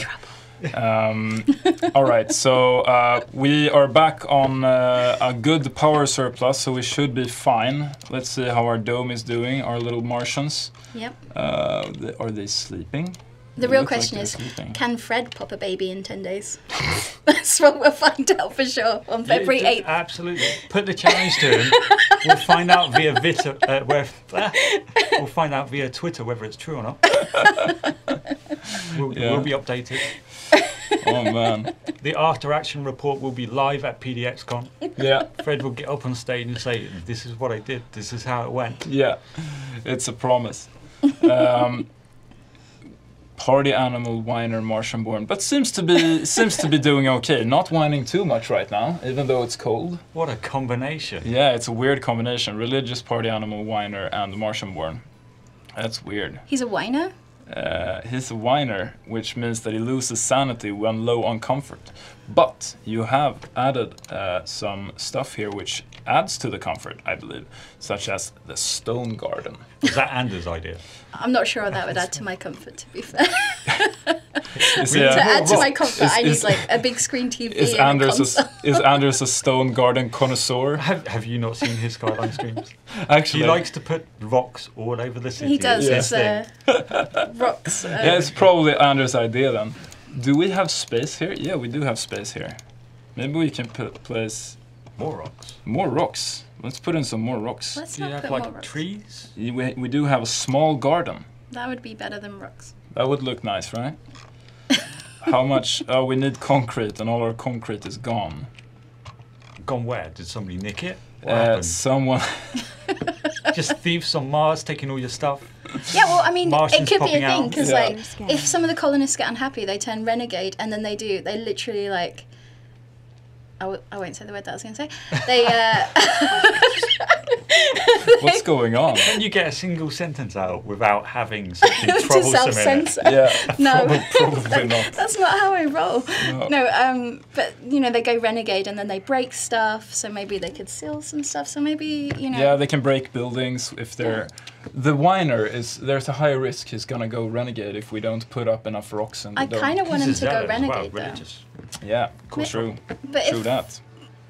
S2: All right, so we are back on a good power surplus, so we should be fine. Let's see how our dome is doing, our little Martians.
S1: Yep.
S2: Are they sleeping?
S1: The real question is, can Fred pop a baby in 10 days? That's what we'll find out for sure on February 8th.
S3: Absolutely. Put the challenge to him. We'll find out via we'll find out via Twitter whether it's true or not. We'll be updated.
S2: Oh man.
S3: The after action report will be live at PDXCon.
S2: Yeah.
S3: Fred will get up on stage and say, "This is what I did. This is how it went."
S2: Yeah. It's a promise. Party animal, whiner, Martian born, but seems to be doing okay. Not whining too much right now, even though it's cold.
S3: What a combination!
S2: Yeah, it's a weird combination. Religious, party animal, whiner, and Martian born. That's weird.
S1: He's a whiner?
S2: He's a whiner, which means that he loses sanity when low on comfort. But you have added some stuff here which adds to the comfort, I believe, such as the stone garden.
S3: Was that Anders' idea?
S1: I'm not sure that would add to my comfort, to be fair.
S2: Yeah.
S1: To add to my comfort, I need like a big screen TV and a console.
S2: Is Anders a stone garden connoisseur?
S3: Have you not seen his Skyline streams?
S2: Actually,
S3: He likes to put rocks all over the city.
S1: He does.
S2: Yeah.
S1: It's rocks.
S2: yeah, it's probably Anders' idea then. Do we have space here? Yeah, we do have space here. Maybe we can place
S3: More rocks.
S2: more rocks. Let's put in some more rocks.
S1: Let's
S3: Do you
S1: not
S3: have
S1: put more
S3: like
S1: rocks.
S3: trees?
S2: We do have a small garden.
S1: That would be better than rocks.
S2: That would look nice, right? How much? Oh, we need concrete, and all our concrete is gone.
S3: Gone where? Did somebody nick it? What happened?
S2: Someone.
S3: Just thieves on Mars taking all your stuff?
S1: Yeah, well, I mean,
S3: Martians
S1: it could be a
S3: popping
S1: thing
S3: out.
S1: because,
S2: Yeah.
S1: like, if some of the colonists get unhappy, they turn renegade, and then they literally, like, I won't say the word that I was going to say. They,
S2: What's going on?
S3: Can you get a single sentence out without having something
S1: to
S3: troublesome in it?
S1: self-censor.
S2: Yeah.
S1: No,
S2: Probably not.
S1: that's not how I roll.
S2: No.
S1: No, but you know, they go renegade and then they break stuff. So maybe they could steal some stuff. So maybe
S2: Yeah, they can break buildings if they're. The whiner is. There's a high risk he's gonna go renegade if we don't put up enough rocks in the
S1: I
S2: dome.
S1: kind of want him
S3: He's
S1: to
S3: a
S1: go
S3: zealot as well,
S1: renegade though.
S3: religious.
S2: Yeah,
S1: But-
S2: true.
S1: But
S2: True that.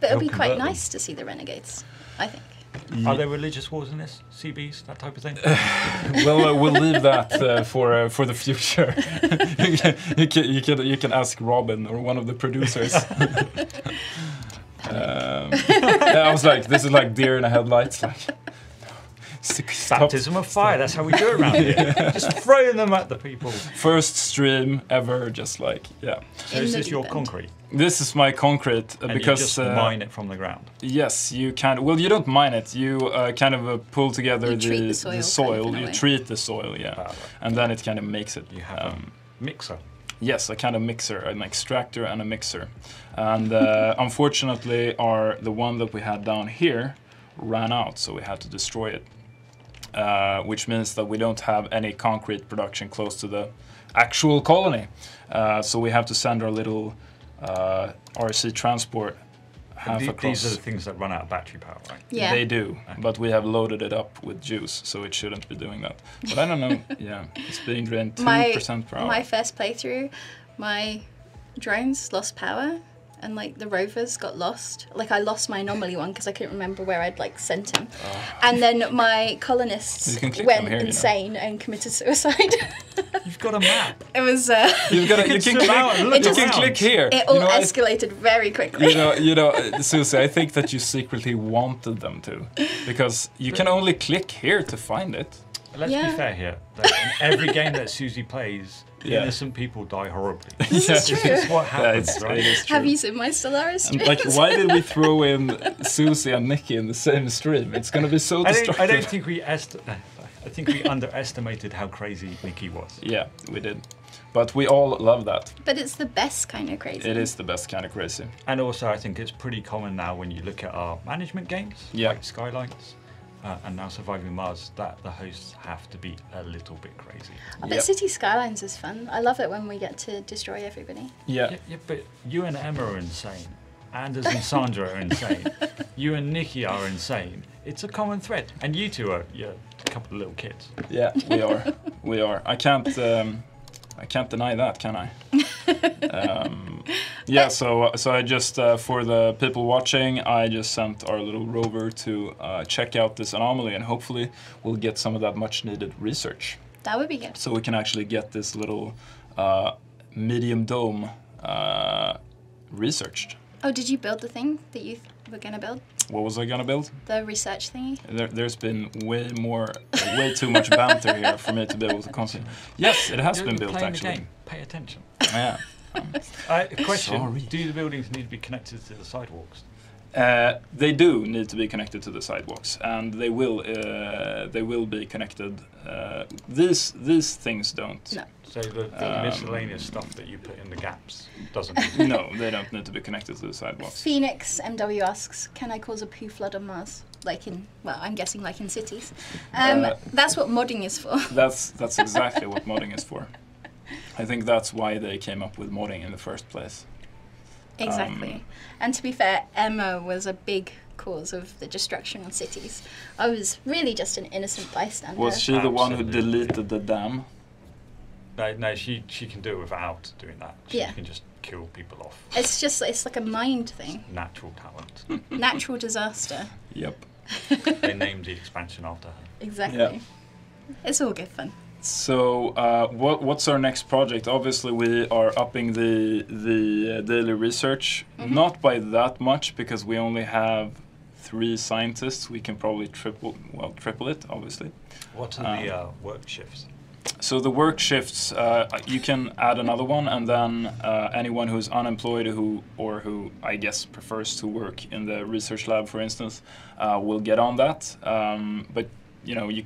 S1: But it'll be
S3: He'll
S1: quite
S3: convert them.
S1: nice to see the renegades. I think.
S3: Are there religious wars in this? CBs, that type of thing?
S2: Well, we'll leave that for the future. you can ask Robin or one of the producers. Yeah, I was like, this is like deer in the headlights. Like, stop.
S3: Baptism of fire, that's how we do it around here. Just throwing them at the people.
S2: First stream ever, just like yeah.
S3: So
S1: In
S3: is
S1: the
S3: this your
S1: deep end.
S3: concrete?
S2: This is my concrete
S3: And
S2: because
S3: you just mine it from the ground?
S2: yes, you can. Well, you don't mine it. You kind of pull together
S1: You treat
S2: the
S1: the soil
S2: soil.
S1: kind of in a
S2: You
S1: way.
S2: treat the soil, yeah,
S3: Right.
S2: and then it kind of makes it.
S3: You have a mixer.
S2: Yes, a kind of mixer, an extractor and a mixer. And unfortunately, the one that we had down here ran out, so we had to destroy it. Which means that we don't have any concrete production close to the actual colony. So we have to send our little RC transport half across.
S3: These are the things that run out of battery power, right?
S1: Yeah.
S2: They do, but we have loaded it up with juice, so it shouldn't be doing that. But I don't know, yeah, it's being drained 2% per hour.
S1: My first playthrough, my drones lost power. And like the rovers got lost. Like I lost my anomaly one because I couldn't remember where I'd like sent him. And then my colonists
S2: You can click
S1: went
S2: on here, you know.
S1: insane and committed suicide.
S3: You've got a map.
S1: It was.
S2: You can
S3: zoom out and look
S2: you can
S3: around.
S2: click here.
S1: It all
S2: You know, I-
S1: escalated very quickly.
S2: you know, Susie, I think that you secretly wanted them to, because you can only click here to find it.
S3: Let's
S1: Yeah.
S3: be fair here. That in every game that Susie plays,
S2: Yeah.
S3: innocent people die horribly.
S1: This is
S3: This
S1: true.
S3: is what
S2: Yeah,
S3: happens, right?
S2: it is true.
S1: Have you seen my Stellaris
S2: And,
S1: streams?
S2: like, why did we throw in Susie and Nikki in the same stream? It's gonna be so
S3: I
S2: destructive.
S3: don't think I think we underestimated how crazy Nikki was.
S2: Yeah, we did. But we all love that.
S1: But it's the best kind of crazy.
S2: It is the best kind of crazy.
S3: And also, I think it's pretty common now when you look at our management games,
S2: Yeah.
S3: like Skylines, and now Surviving Mars, that the hosts have to be a little bit crazy.
S1: I bet
S2: Yep.
S1: City Skylines is fun. I love it when we get to destroy everybody.
S2: Yeah.
S3: Yeah, but you and Emma are insane. Anders and Sandra are insane. You and Nikki are insane. It's a common thread. And you two are a couple of little kids.
S2: Yeah, we are. We are. I can't deny that, can I? Yeah, so I just for the people watching, I just sent our little rover to check out this anomaly, and hopefully we'll get some of that much needed research.
S1: That would be good.
S2: So we can actually get this little medium dome researched.
S1: Oh, did you build the thing that you were going to build?
S2: What was I gonna build?
S1: The research thingy?
S2: There's been way too much banter here for me to be able to concentrate. Yes, it has been built actually.
S3: The game. Pay attention.
S2: Yeah.
S3: Question:
S2: Sorry.
S3: Do the buildings need to be connected to the sidewalks?
S2: They do need to be connected to the sidewalks, and they will be connected. These things don't.
S1: No.
S3: So the miscellaneous stuff that you put in the gaps doesn't.
S2: No, they don't need to be connected to the sidewalks.
S1: Phoenix MW asks, can I cause a poo flood on Mars? Like in, well, I'm guessing like in cities. That's what modding is for.
S2: That's exactly what modding is for. I think that's why they came up with modding in the first place.
S1: Exactly. And to be fair, Emma was a big cause of the destruction of cities. I was really just an innocent bystander.
S2: Was she the one who
S3: Absolutely.
S2: deleted the dam?
S3: No, she can do it without doing that. She can just kill people off.
S1: It's like a mind thing.
S3: Natural talent.
S1: Natural disaster.
S2: Yep.
S3: They named the expansion after her.
S1: Exactly.
S2: Yeah.
S1: It's all good fun.
S2: So what's our next project? Obviously, we are upping the daily research, not by that much because we only have 3 scientists. We can probably triple it, obviously.
S3: What are the work shifts?
S2: So the work shifts, you can add another one, and then anyone who's unemployed who I guess prefers to work in the research lab, for instance, will get on that. But you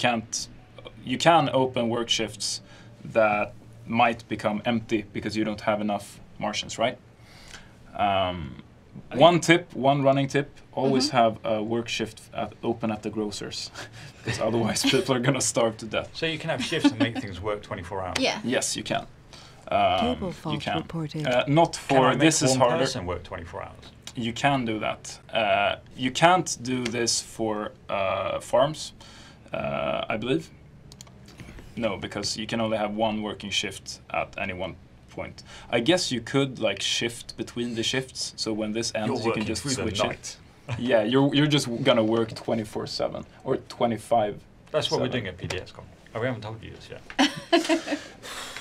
S2: can open work shifts that might become empty because you don't have enough Martians, right? One running tip: always have a work shift open at the grocers, because otherwise people are gonna starve to death.
S3: So you can have shifts and make things work 24 hours.
S1: Yeah.
S2: Yes, you can.
S4: Table fault
S2: You can.
S4: reported.
S2: Not
S3: Can I
S2: for
S3: make
S2: this is
S3: one
S2: harder.
S3: person work 24 hours?
S2: You can do that. You can't do this for farms, I believe. No, because you can only have one working shift at any one point. I guess you could like shift between the shifts, so when this ends, you can just switch it. Yeah, you're just gonna work 24/7 or 25.
S3: That's what we're doing at PDXCon. Oh, we haven't told you this yet.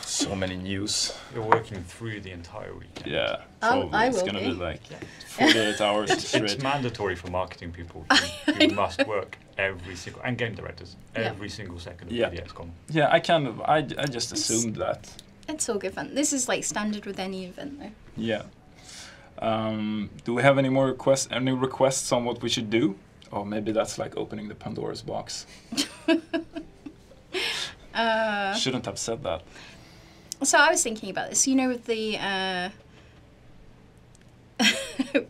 S2: So many news.
S3: You're working through the entire weekend.
S2: Yeah,
S1: I
S2: probably it's
S1: will
S2: gonna
S1: be.
S2: be like 48 hours
S3: It's
S2: straight.
S3: mandatory for marketing people. You must work every single, and game directors, every single second of PDXCon.
S2: Yeah, I just assumed that.
S1: It's all good fun. This is like standard with any event though.
S2: Yeah. Do we have any more requests on what we should do? Oh, maybe that's like opening the Pandora's box. Shouldn't have said that.
S1: So I was thinking about this. You know, with the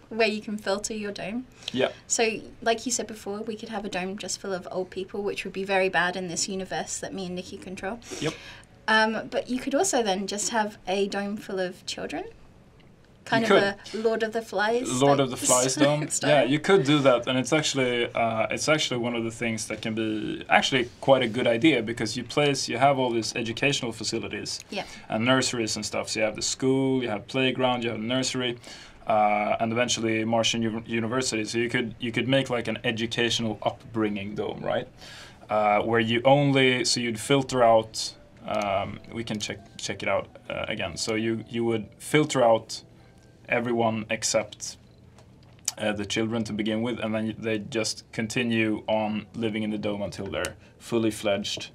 S1: where you can filter your dome.
S2: Yeah.
S1: So, like you said before, we could have a dome just full of old people, which would be very bad in this universe that me and Nikki control.
S2: Yep.
S1: But you could also then just have a dome full of children. Kind
S2: You
S1: of a Lord of the Flies.
S2: Lord of the Flies dome.
S1: style.
S2: Yeah, you could do that, and it's actually one of the things that can be actually quite a good idea, because you have all these educational facilities and nurseries and stuff. So you have the school, you have playground, you have nursery, and eventually Martian University. So you could make like an educational upbringing dome, right? Where you'd filter out. We can check it out again. So you would filter out everyone except the children to begin with, and then they just continue on living in the dome until they're fully fledged.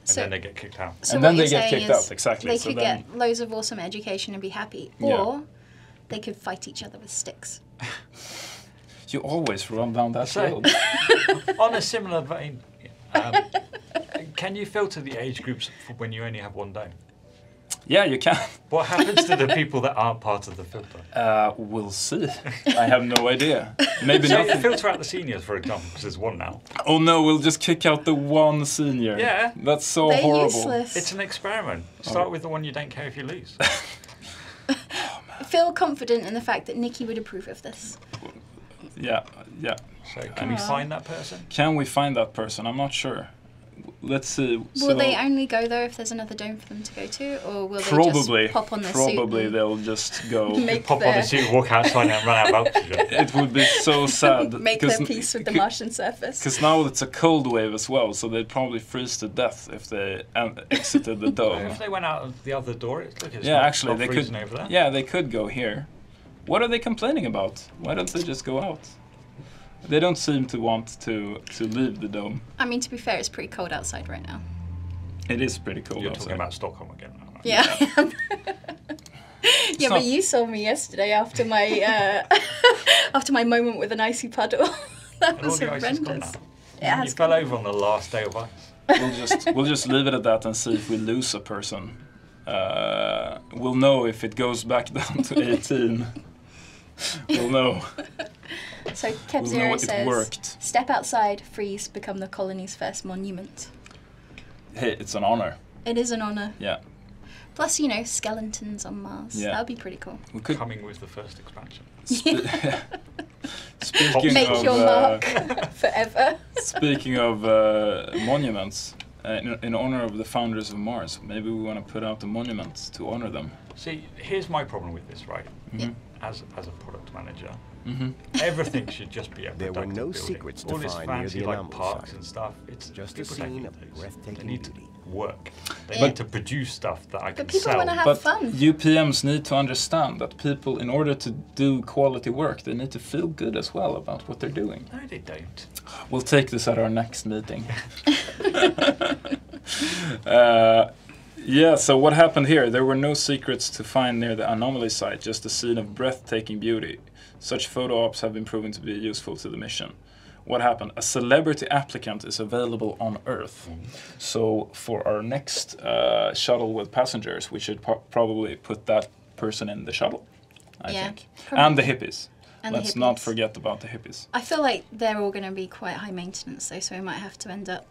S3: And then they get kicked out.
S1: So
S2: And
S1: what
S2: then they
S1: you're
S2: get
S1: saying
S2: kicked
S1: is
S2: out, exactly.
S1: They
S2: So
S1: could
S2: then-
S1: get loads of awesome education and be happy,
S2: Yeah.
S1: or they could fight each other with sticks.
S2: You always run down that
S3: So-
S2: road.
S3: On a similar vein, can you filter the age groups for when you only have one dome?
S2: Yeah, you can.
S3: What happens to the people that aren't part of the filter?
S2: We'll see. I have no idea. Maybe
S3: So
S2: nothing.
S3: filter out the seniors, for example, because there's one now.
S2: Oh no, we'll just kick out the one senior.
S3: Yeah.
S2: That's so
S1: They're
S2: horrible.
S1: useless.
S3: It's an experiment. Start with the one you don't care if you lose.
S1: Feel confident in the fact that Nikki would approve of this.
S2: Yeah.
S3: So can we find that person?
S2: Can we find that person? I'm not sure. let's see.
S1: Will they only go there if there's another dome for them to go to, or will
S2: probably,
S1: they just pop on their suit?
S2: Probably they'll just go.
S3: Pop on the suit, walk outside and run out of oxygen.
S2: It would be so sad.
S1: Make their peace with the Martian surface.
S2: Because now it's a cold wave as well, so they'd probably freeze to death if they exited the dome.
S3: If they went out of the other door, it's
S2: actually,
S3: not
S2: they
S3: freezing
S2: could.
S3: Over there.
S2: Yeah, they could go here. What are they complaining about? Why don't they just go out? They don't seem to want to leave the dome.
S1: I mean, to be fair, it's pretty cold outside right now.
S2: It is pretty cold
S3: You're
S2: outside.
S3: talking about Stockholm again now, right?
S1: Yeah. Yeah, but you saw me yesterday after my after my moment with an icy puddle. That
S3: And all
S1: was
S3: the ice is gone
S1: horrendous.
S3: now. You fell over on the last day of ice.
S2: We'll just leave it at that and see if we lose a person. We'll know if it goes back down to 18. We'll know.
S1: So Kev
S2: We'll
S1: Zero
S2: know it
S1: says,
S2: worked.
S1: "Step outside, freeze, become the colony's first monument."
S2: Hey, it's an honor.
S1: It is an honor.
S2: Yeah.
S1: Plus, skeletons on Mars.
S2: Yeah.
S1: That would be pretty cool.
S2: We could
S3: Coming with the first expansion.
S2: Speaking
S1: Make
S2: of,
S1: your mark forever.
S2: Speaking of monuments, in honor of the founders of Mars, maybe we want to put out a monument to honor them.
S3: See, here's my problem with this, right?
S2: Mm-hmm.
S3: As a product manager,
S2: Mm-hmm.
S3: everything should just be a
S4: There were
S3: productive
S4: no
S3: building.
S4: secrets to
S3: All this
S4: find near
S3: fancy
S4: the
S3: like
S4: anomaly
S3: parks
S4: site.
S3: and stuff. It's
S4: Just
S3: people
S4: a scene
S3: don't
S4: of
S3: need those.
S4: breathtaking
S3: They need to
S4: beauty.
S3: work. They
S1: Yeah.
S3: need to produce stuff that I can
S1: But people
S3: sell.
S1: want to have
S2: But
S1: fun.
S2: you PMs need to understand that people, in order to do quality work, they need to feel good as well about what they're doing.
S3: No, they don't.
S2: We'll take this at our next meeting. Yeah, so what happened here? There were no secrets to find near the anomaly site, just a scene of breathtaking beauty. Such photo ops have been proven to be useful to the mission. What happened? A celebrity applicant is available on Earth. So for our next shuttle with passengers, we should probably put that person in the shuttle, I think.
S1: probably.
S2: And the hippies.
S1: And the
S2: Let's not
S1: hippies.
S2: forget about the hippies.
S1: I feel like they're all going to be quite high maintenance, though, so we might have to end up.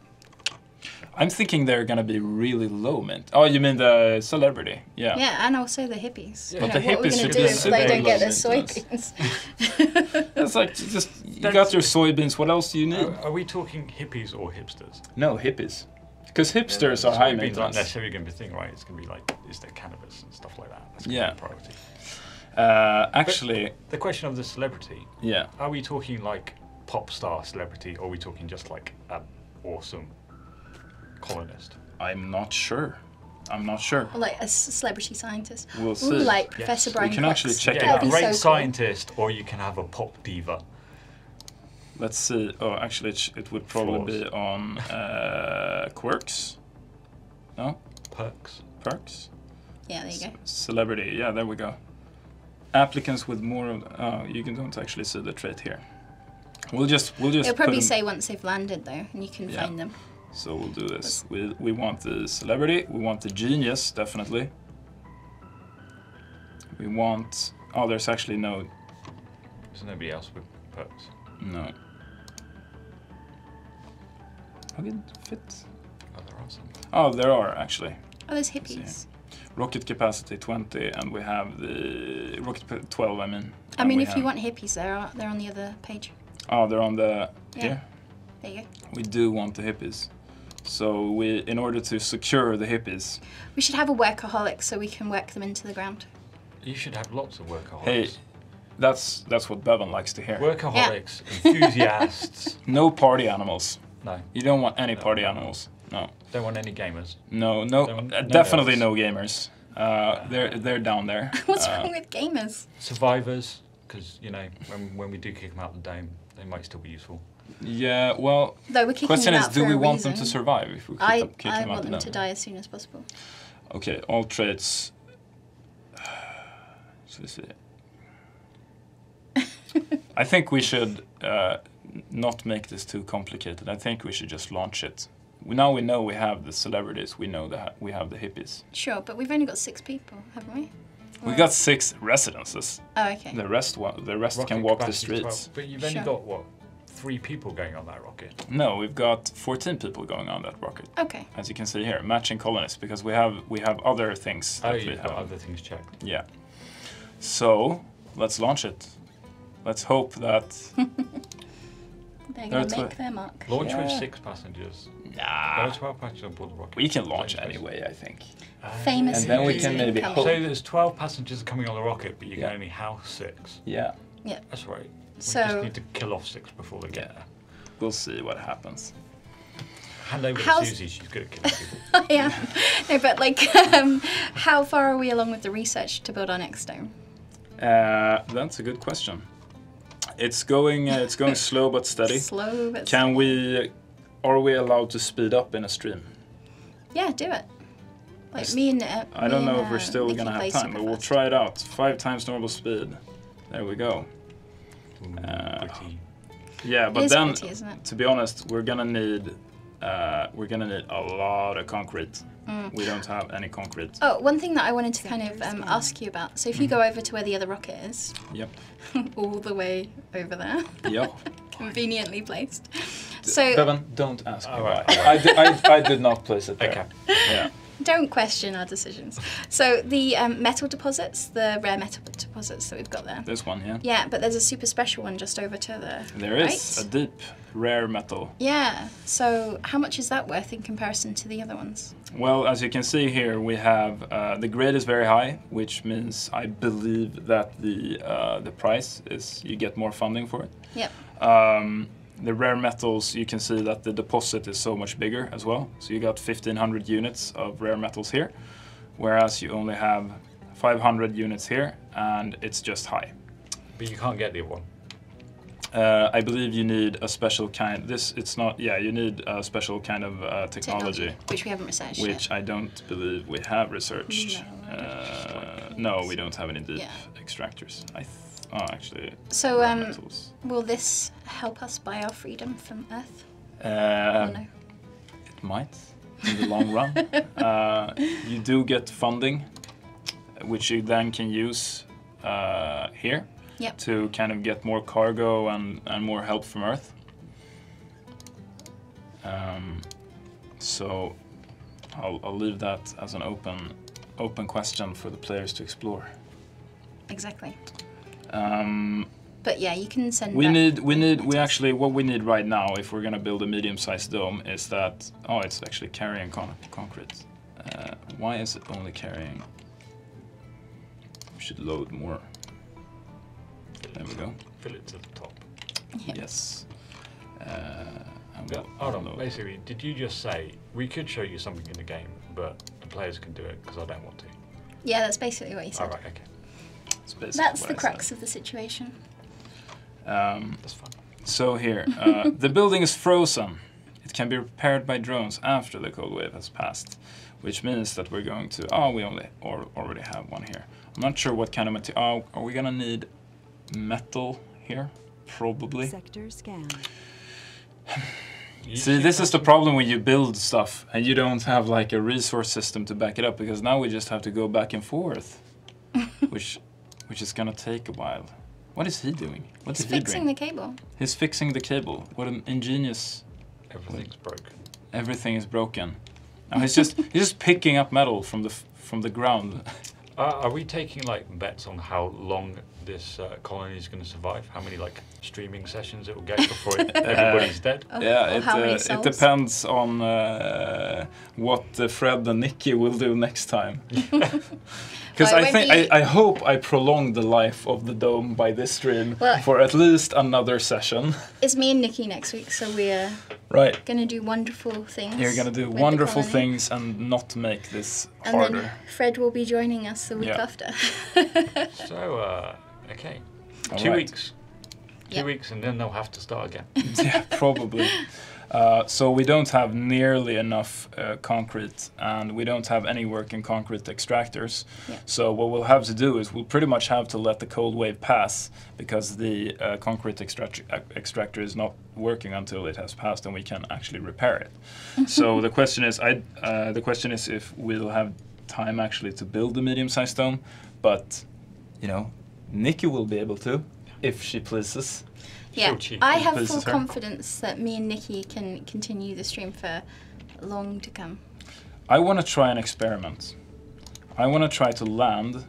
S2: I'm thinking they're going to be really low mint. Oh, you mean the celebrity? Yeah.
S1: Yeah, and also the hippies.
S3: Yeah.
S2: But the
S1: what are we
S2: hippies
S1: going
S2: should
S1: to do
S2: be
S1: if
S2: super
S1: they don't get
S2: low
S1: their
S2: maintenance.
S1: soybeans?
S2: It's like, just, you got your soybeans, what else do you need?
S3: Are we talking hippies or hipsters?
S2: No, hippies. Because hipsters are high
S3: Soybeans aren't
S2: maintenance.
S3: necessarily going to be a thing, right? It's going to be like, is there cannabis and stuff like that? That's going
S2: Yeah.
S3: to be a priority.
S2: Actually,
S3: The question of the celebrity,
S2: yeah.
S3: are we talking like pop star celebrity, or are we talking just like an awesome colonist?
S2: I'm not sure. I'm not sure.
S1: Or like a celebrity scientist.
S2: We'll
S1: Ooh,
S2: see.
S1: like Professor Brian
S2: We can
S1: Cox.
S2: actually check
S3: Yeah,
S2: it
S3: a
S2: out.
S1: That'd be
S3: great
S1: so cool.
S3: scientist, or you can have a pop diva.
S2: Let's see. Oh, actually, it would probably be on quirks. No?
S3: Perks.
S2: Perks?
S1: Yeah, there you go.
S2: Celebrity. Yeah, there we go. Applicants with more of... Oh, you don't actually see the trait here. We'll just
S1: It'll
S2: put
S1: probably
S2: them-
S1: say once they've landed, though, and you can
S2: Yeah.
S1: find them.
S2: So we'll do this. We want the celebrity. We want the genius, definitely. We want... Oh, there's actually no...
S3: There's nobody else with perks.
S2: No. How did it fit?
S3: Oh, there are some.
S2: Oh, there are, actually.
S1: Oh, there's
S2: see.
S1: hippies.
S2: Rocket capacity 20, and we have the... Rocket 12, I mean.
S1: I
S2: And
S1: mean,
S2: we
S1: if you
S2: have-
S1: want hippies, they're on the other page.
S2: Oh, they're on the...
S1: Yeah.
S2: Here?
S1: There you go.
S2: We do want the hippies. So in order to secure the hippies...
S1: We should have a workaholic so we can work them into the ground.
S3: You should have lots of workaholics.
S2: Hey, that's what Bevan likes to hear.
S3: Workaholics, enthusiasts.
S2: No party animals.
S3: No,
S2: You don't want any
S3: No,
S2: party
S3: no.
S2: animals. No.
S3: don't want any gamers.
S2: No,
S3: No
S2: definitely
S3: nerds.
S2: no gamers. They're down there.
S1: What's wrong with gamers?
S3: Survivors, because when we do kick them out the dome, they might still be useful.
S2: Yeah, well,
S1: Though we're kicking
S2: question
S1: them
S2: is,
S1: out
S2: do
S1: for
S2: we
S1: a
S2: want them to
S1: reason.
S2: survive if we
S1: I
S2: kick them out
S1: want
S2: the
S1: them to
S2: dome?
S1: die as soon as possible.
S2: Okay, all traits. Let's see. I think we should not make this too complicated. I think we should just launch it. Now we know we have the celebrities. We know that we have the hippies.
S1: Sure, but we've only got 6 people, haven't we?
S2: We got 6 residences.
S1: Oh, okay.
S2: The rest can
S3: Rocket
S2: walk the
S3: capacity 12,
S2: streets.
S3: But you've only
S1: Sure.
S3: got, what, 3 people going on that rocket?
S2: No, we've got 14 people going on that rocket.
S1: Okay.
S2: As you can see here, matching colonists, because we have other things.
S3: Oh,
S2: that we
S3: you've got
S2: have.
S3: other things checked.
S2: Yeah. So let's launch it. Let's hope that
S1: They're going to make their mark.
S3: Launch with 6 passengers. There are 12 passengers on board the rocket.
S2: We can launch anyway, I think.
S1: Famous.
S2: And then we can maybe
S3: So there's 12 passengers coming on the rocket, but you can only house 6.
S2: Yeah.
S1: Yeah.
S3: That's right. We
S1: So
S3: just need to kill off 6 before they get there.
S2: We'll see what happens.
S3: Hand over to Susie, she's good at killing people.
S1: yeah. No, but like, how far are we along with the research to build our next dome?
S2: That's a good question. It's going slow but steady.
S1: Slow but
S2: Are we allowed to speed up in a stream?
S1: Yeah, do it. Like me and
S2: I don't know if we're still gonna have time, but we'll try it out. 5 times normal speed. There we go.
S3: Pretty.
S2: Yeah, but
S1: is
S2: then,
S1: pretty, isn't it?
S2: to be honest, we're gonna need a lot of concrete. We don't have any concrete.
S1: Oh, one thing that I wanted to kind of ask you about. So if you go over to where the other rocket is,
S2: Yep.
S1: all the way over there,
S2: Yep.
S1: conveniently placed. So
S2: Bevan, don't ask me why.
S3: Alright.
S2: I did not place it there.
S3: Okay.
S2: Yeah.
S1: don't question our decisions. So the metal deposits, the rare metal deposits that we've got there.
S2: This one, yeah.
S1: Yeah, but there's a super special one just over to the
S2: There is a deep, rare metal.
S1: Yeah. So how much is that worth in comparison to the other ones?
S2: Well, as you can see here, we have the grade is very high, which means I believe that the price is you get more funding for it.
S1: Yep.
S2: The rare metals, you can see that the deposit is so much bigger as well. So you got 1,500 units of rare metals here, whereas you only have 500 units here, and it's just high.
S3: But you can't get the other one.
S2: I believe you need a special kind. You need a special kind of technology,
S1: which we haven't researched
S2: which
S1: yet.
S2: I don't believe we have researched. No, we don't have any deep extractors. Actually.
S1: So,
S2: metals.
S1: will this help us buy our freedom from Earth?
S2: No? It might, in the long run. You do get funding, which you then can use here.
S1: Yep.
S2: To kind of get more cargo and more help from Earth. So I'll leave that as an open question for the players to explore.
S1: Exactly. But yeah, you can send.
S2: What we need right now, if we're gonna build a medium-sized dome, is that it's actually carrying concrete. Why is it only carrying? We should load more. There we go.
S3: Fill it to the top.
S1: Yeah.
S2: Yes.
S3: Hold on. Basically, did you just say we could show you something in the game, but the players can do it because I don't want to?
S1: Yeah, that's basically what you said.
S3: All right. Okay.
S1: That's the crux of the situation.
S3: That's fine.
S2: So here, the building is frozen. It can be repaired by drones after the cold wave has passed, which means that we're going to. We already have one here. I'm not sure what kind of material. Are we gonna need metal here? Probably.
S4: Sector scan.
S2: See, this is the problem when you build stuff and you don't have like a resource system to back it up, because now we just have to go back and forth, which is gonna take a while. What is he doing? What's he doing?
S1: He's fixing the cable.
S2: He's fixing the cable. What an ingenious.
S3: Everything's broken.
S2: Everything is broken. Now he's just picking up metal from the ground.
S3: Are we taking like bets on how long this colony is going to survive? How many like streaming sessions it will get before everybody's dead?
S2: It depends on what Fred and Nikki will do next time. Because I hope I prolong the life of the dome by this stream for at least another session.
S1: It's me and Nikki next week, so we're going to do wonderful things.
S2: You're going to do wonderful things and not make this harder.
S1: And then Fred will be joining us the week after.
S3: So, okay.
S2: All
S3: 2
S2: right.
S3: weeks. 2 weeks and then they'll have to start again.
S2: Yeah, probably. So we don't have nearly enough concrete, and we don't have any working concrete extractors.
S1: Yeah.
S2: So what we'll have to do is we'll pretty much have to let the cold wave pass, because the concrete extractor is not working until it has passed and we can actually repair it. So the question is if we'll have time actually to build the medium-sized dome, but Nikki will be able to if she pleases.
S1: Yeah,
S3: So
S1: I have full confidence that me and Nikki can continue the stream for long to come.
S2: I want to try an experiment. I want to try to land,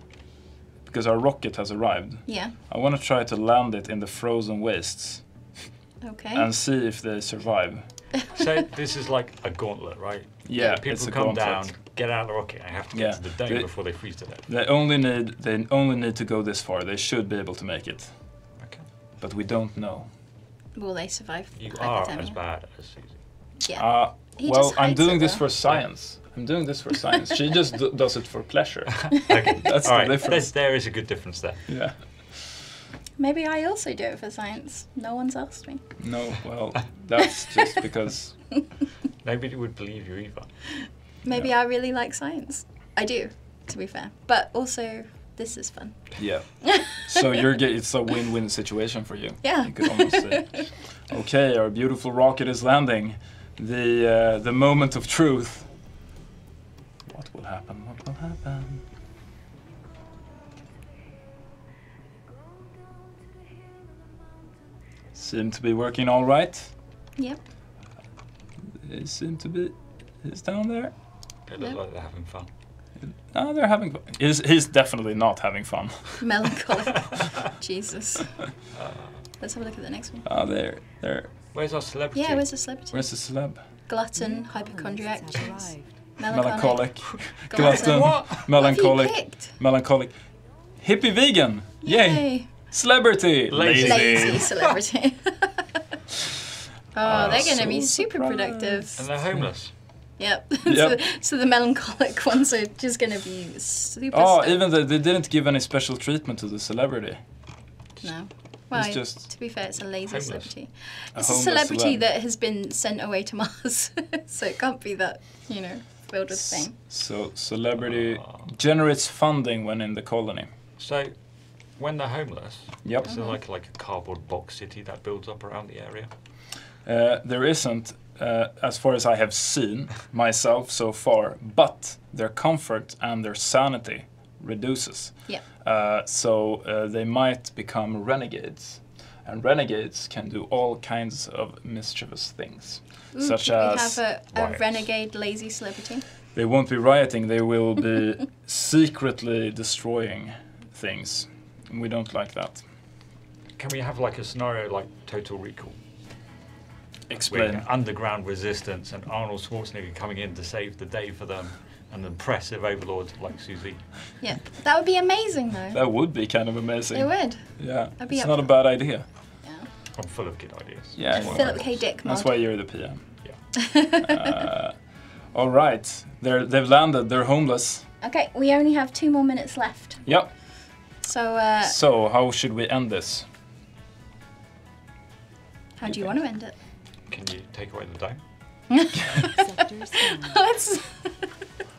S2: because our rocket has arrived.
S1: Yeah.
S2: I want to try to land it in the frozen wastes.
S1: Okay.
S2: and see if they survive.
S3: So this is like a gauntlet, right?
S2: Yeah,
S3: People
S2: it's a
S3: come
S2: gauntlet.
S3: down, get out of the rocket, and have to get to the dome before they freeze to death.
S2: They only need to go this far. They should be able to make it.
S3: Okay.
S2: But we don't know.
S1: Will they survive?
S3: You are
S1: hypothermia?
S3: as bad as Susie.
S1: Yeah. He
S2: Well,
S1: just
S2: I'm
S1: hides
S2: doing
S1: it,
S2: this
S1: though.
S2: for science. I'm doing this for science. She just does it for pleasure.
S3: Okay.
S2: That's
S3: All
S2: the
S3: right.
S2: difference.
S3: There is a good difference there.
S2: Yeah.
S1: Maybe I also do it for science. No one's asked me.
S2: No, well, that's just because.
S3: Nobody would believe you either.
S1: Maybe
S2: Yeah.
S1: I really like science. I do, to be fair. But also, this is fun.
S2: Yeah. So it's a win-win situation for you.
S1: Yeah.
S2: You could almost say. Okay, our beautiful rocket is landing. The moment of truth. What will happen? What will happen? Seem to be working all right.
S1: Yep.
S2: They seem to be. He's down there.
S3: They look like they're having fun.
S2: No, they're having fun. He's definitely not having fun.
S1: Melancholy. Jesus. Let's have a look at the next one.
S2: Oh, they're.
S3: Where's our celebrity?
S1: Yeah, where's the celebrity?
S2: Where's the celeb?
S1: Glutton, hypochondriac,
S2: Melancholic.
S1: Glutton.
S2: Glutton.
S1: What
S2: Melancholic.
S1: have you picked?
S2: Melancholic. Hippie vegan. Yay. Celebrity.
S3: Lazy.
S1: Lazy celebrity. Oh, they're going to be
S2: so
S1: super
S2: surprised.
S1: productive.
S3: And they're homeless.
S1: Yep.
S2: Yep.
S1: So the melancholic ones are just going to be super
S2: Oh,
S1: stoked.
S2: even they didn't give any special treatment to the celebrity.
S1: No. Well,
S2: It's just
S1: to be fair, it's a lazy
S3: homeless.
S1: celebrity.
S2: a
S1: It's a
S2: homeless
S1: celebrity
S2: celeb.
S1: that has been sent away to Mars. So it can't be that, filled with fame.
S2: So celebrity generates funding when in the colony.
S3: So, when they're homeless,
S2: Yep.
S3: is there like a cardboard box city that builds up around the area?
S2: There isn't, as far as I have seen myself so far, but their comfort and their sanity reduces.
S1: Yeah.
S2: So they might become renegades. And renegades can do all kinds of mischievous things.
S1: Ooh,
S2: such
S1: should we
S2: as
S1: have a
S3: riots.
S1: renegade lazy celebrity?
S2: they won't be rioting, they will be secretly destroying things. And we don't like that.
S3: Can we have like a scenario like Total Recall?
S2: Explain.
S3: With underground resistance and Arnold Schwarzenegger coming in to save the day for them, and an oppressive overlord like Susie.
S1: Yeah. That would be amazing, though.
S2: That would be kind of amazing.
S1: It would.
S2: Yeah,
S1: I'd be
S2: it's
S1: up
S2: not a
S1: for
S2: bad idea.
S1: Yeah.
S3: I'm full of good ideas.
S2: Yeah,
S1: Philip K. Dick mod.
S2: That's why you're the PM.
S3: Yeah.
S2: All right, they've landed. They're homeless.
S1: Okay, we only have 2 more minutes left.
S2: Yep.
S1: So,
S2: So how should we end this?
S1: how do you want to end it?
S3: Can you take away the dome?
S1: Let's...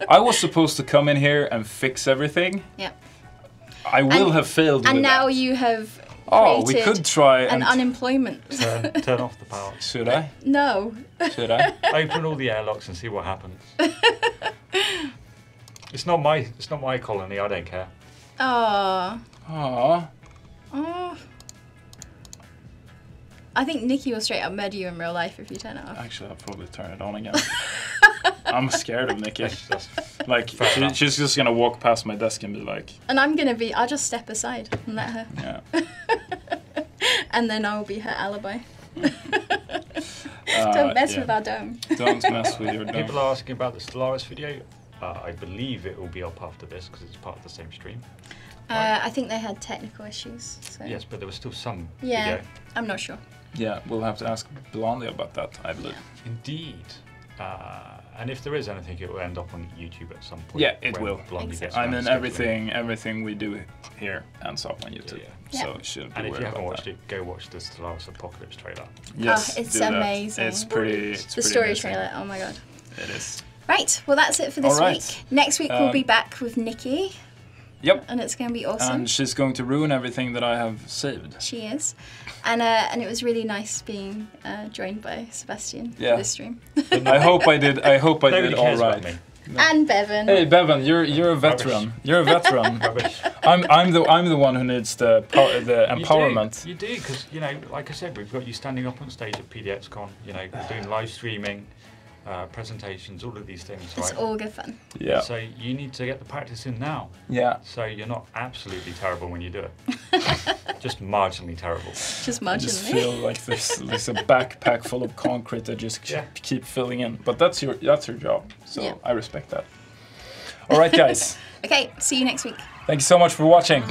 S2: I was supposed to come in here and fix everything.
S1: Yeah.
S2: I will have failed.
S1: And
S2: with
S1: now
S2: that.
S1: you have
S2: Oh, we
S1: created
S2: could try
S1: an
S2: and.
S1: unemployment.
S3: Turn off the power.
S2: Should I?
S1: No.
S2: Should I?
S3: Open all the airlocks and see what happens. It's not my colony. I don't care.
S1: Oh.
S2: Aw.
S1: Oh. I think Nikki will straight up murder you in real life if you turn it off.
S2: Actually, I'll probably turn it on again. I'm scared of Nikki.
S3: That's
S2: Like,
S3: Fair enough.
S2: she's just gonna walk past my desk and be like,
S1: And I'll just step aside and let her.
S2: yeah.
S1: And then I'll be her alibi. Don't mess
S2: yeah.
S1: with our dome.
S2: Don't mess with your
S3: People
S2: dome.
S3: are asking about the Stellaris video. I believe it will be up after this because it's part of the same stream.
S1: I think they had technical issues. So.
S3: Yes, but there was still some
S1: Yeah,
S3: video.
S1: I'm not sure.
S2: Yeah, we'll have to ask Blondie about that, I believe.
S3: Indeed. And if there is anything, it will end up on YouTube at some point.
S2: Yeah, it
S3: when
S2: will.
S3: Blondie
S1: Exactly.
S3: gets
S2: I
S3: around
S2: mean,
S3: to scheduling.
S2: everything we do here ends up on YouTube.
S3: Yeah.
S2: So shouldn't be
S3: And if
S2: worried
S3: you haven't
S2: about
S3: watched
S2: that.
S3: it, go watch the Stellaris Apocalypse trailer.
S2: Yes,
S1: it's
S2: do that.
S1: amazing.
S2: It's pretty. It's
S1: The
S2: pretty
S1: story
S2: amazing.
S1: trailer, oh my god.
S2: It is.
S1: Right, well that's it for this
S2: All right.
S1: week. Next week we'll be back with Nikki.
S2: Yep.
S1: And it's going to be awesome.
S2: And she's going to ruin everything that I have saved.
S1: She is. And it was really nice being joined by Sebastian
S2: Yeah.
S1: for this stream.
S2: I hope I did. I hope I
S3: Nobody
S2: did all
S3: cares
S2: right.
S3: about me.
S1: And Bevan.
S2: Hey Bevan, you're a veteran. You're a veteran.
S3: Rubbish.
S2: I'm the one who needs the empowerment.
S3: You do, because, like I said, we've got you standing up on stage at PDXCon, we're doing live streaming. presentations, all of these things,
S1: It's
S3: right?
S1: all good fun.
S2: Yeah.
S3: So you need to get the practice in now.
S2: Yeah.
S3: So you're not absolutely terrible when you do it. Just marginally terrible.
S1: Just
S2: I just
S1: marginally.
S2: feel like there's a backpack full of concrete that just keep filling in. But that's your job. So
S1: Yeah.
S2: I respect that. All right, guys.
S1: Okay, see you next week.
S2: Thank you so much for watching.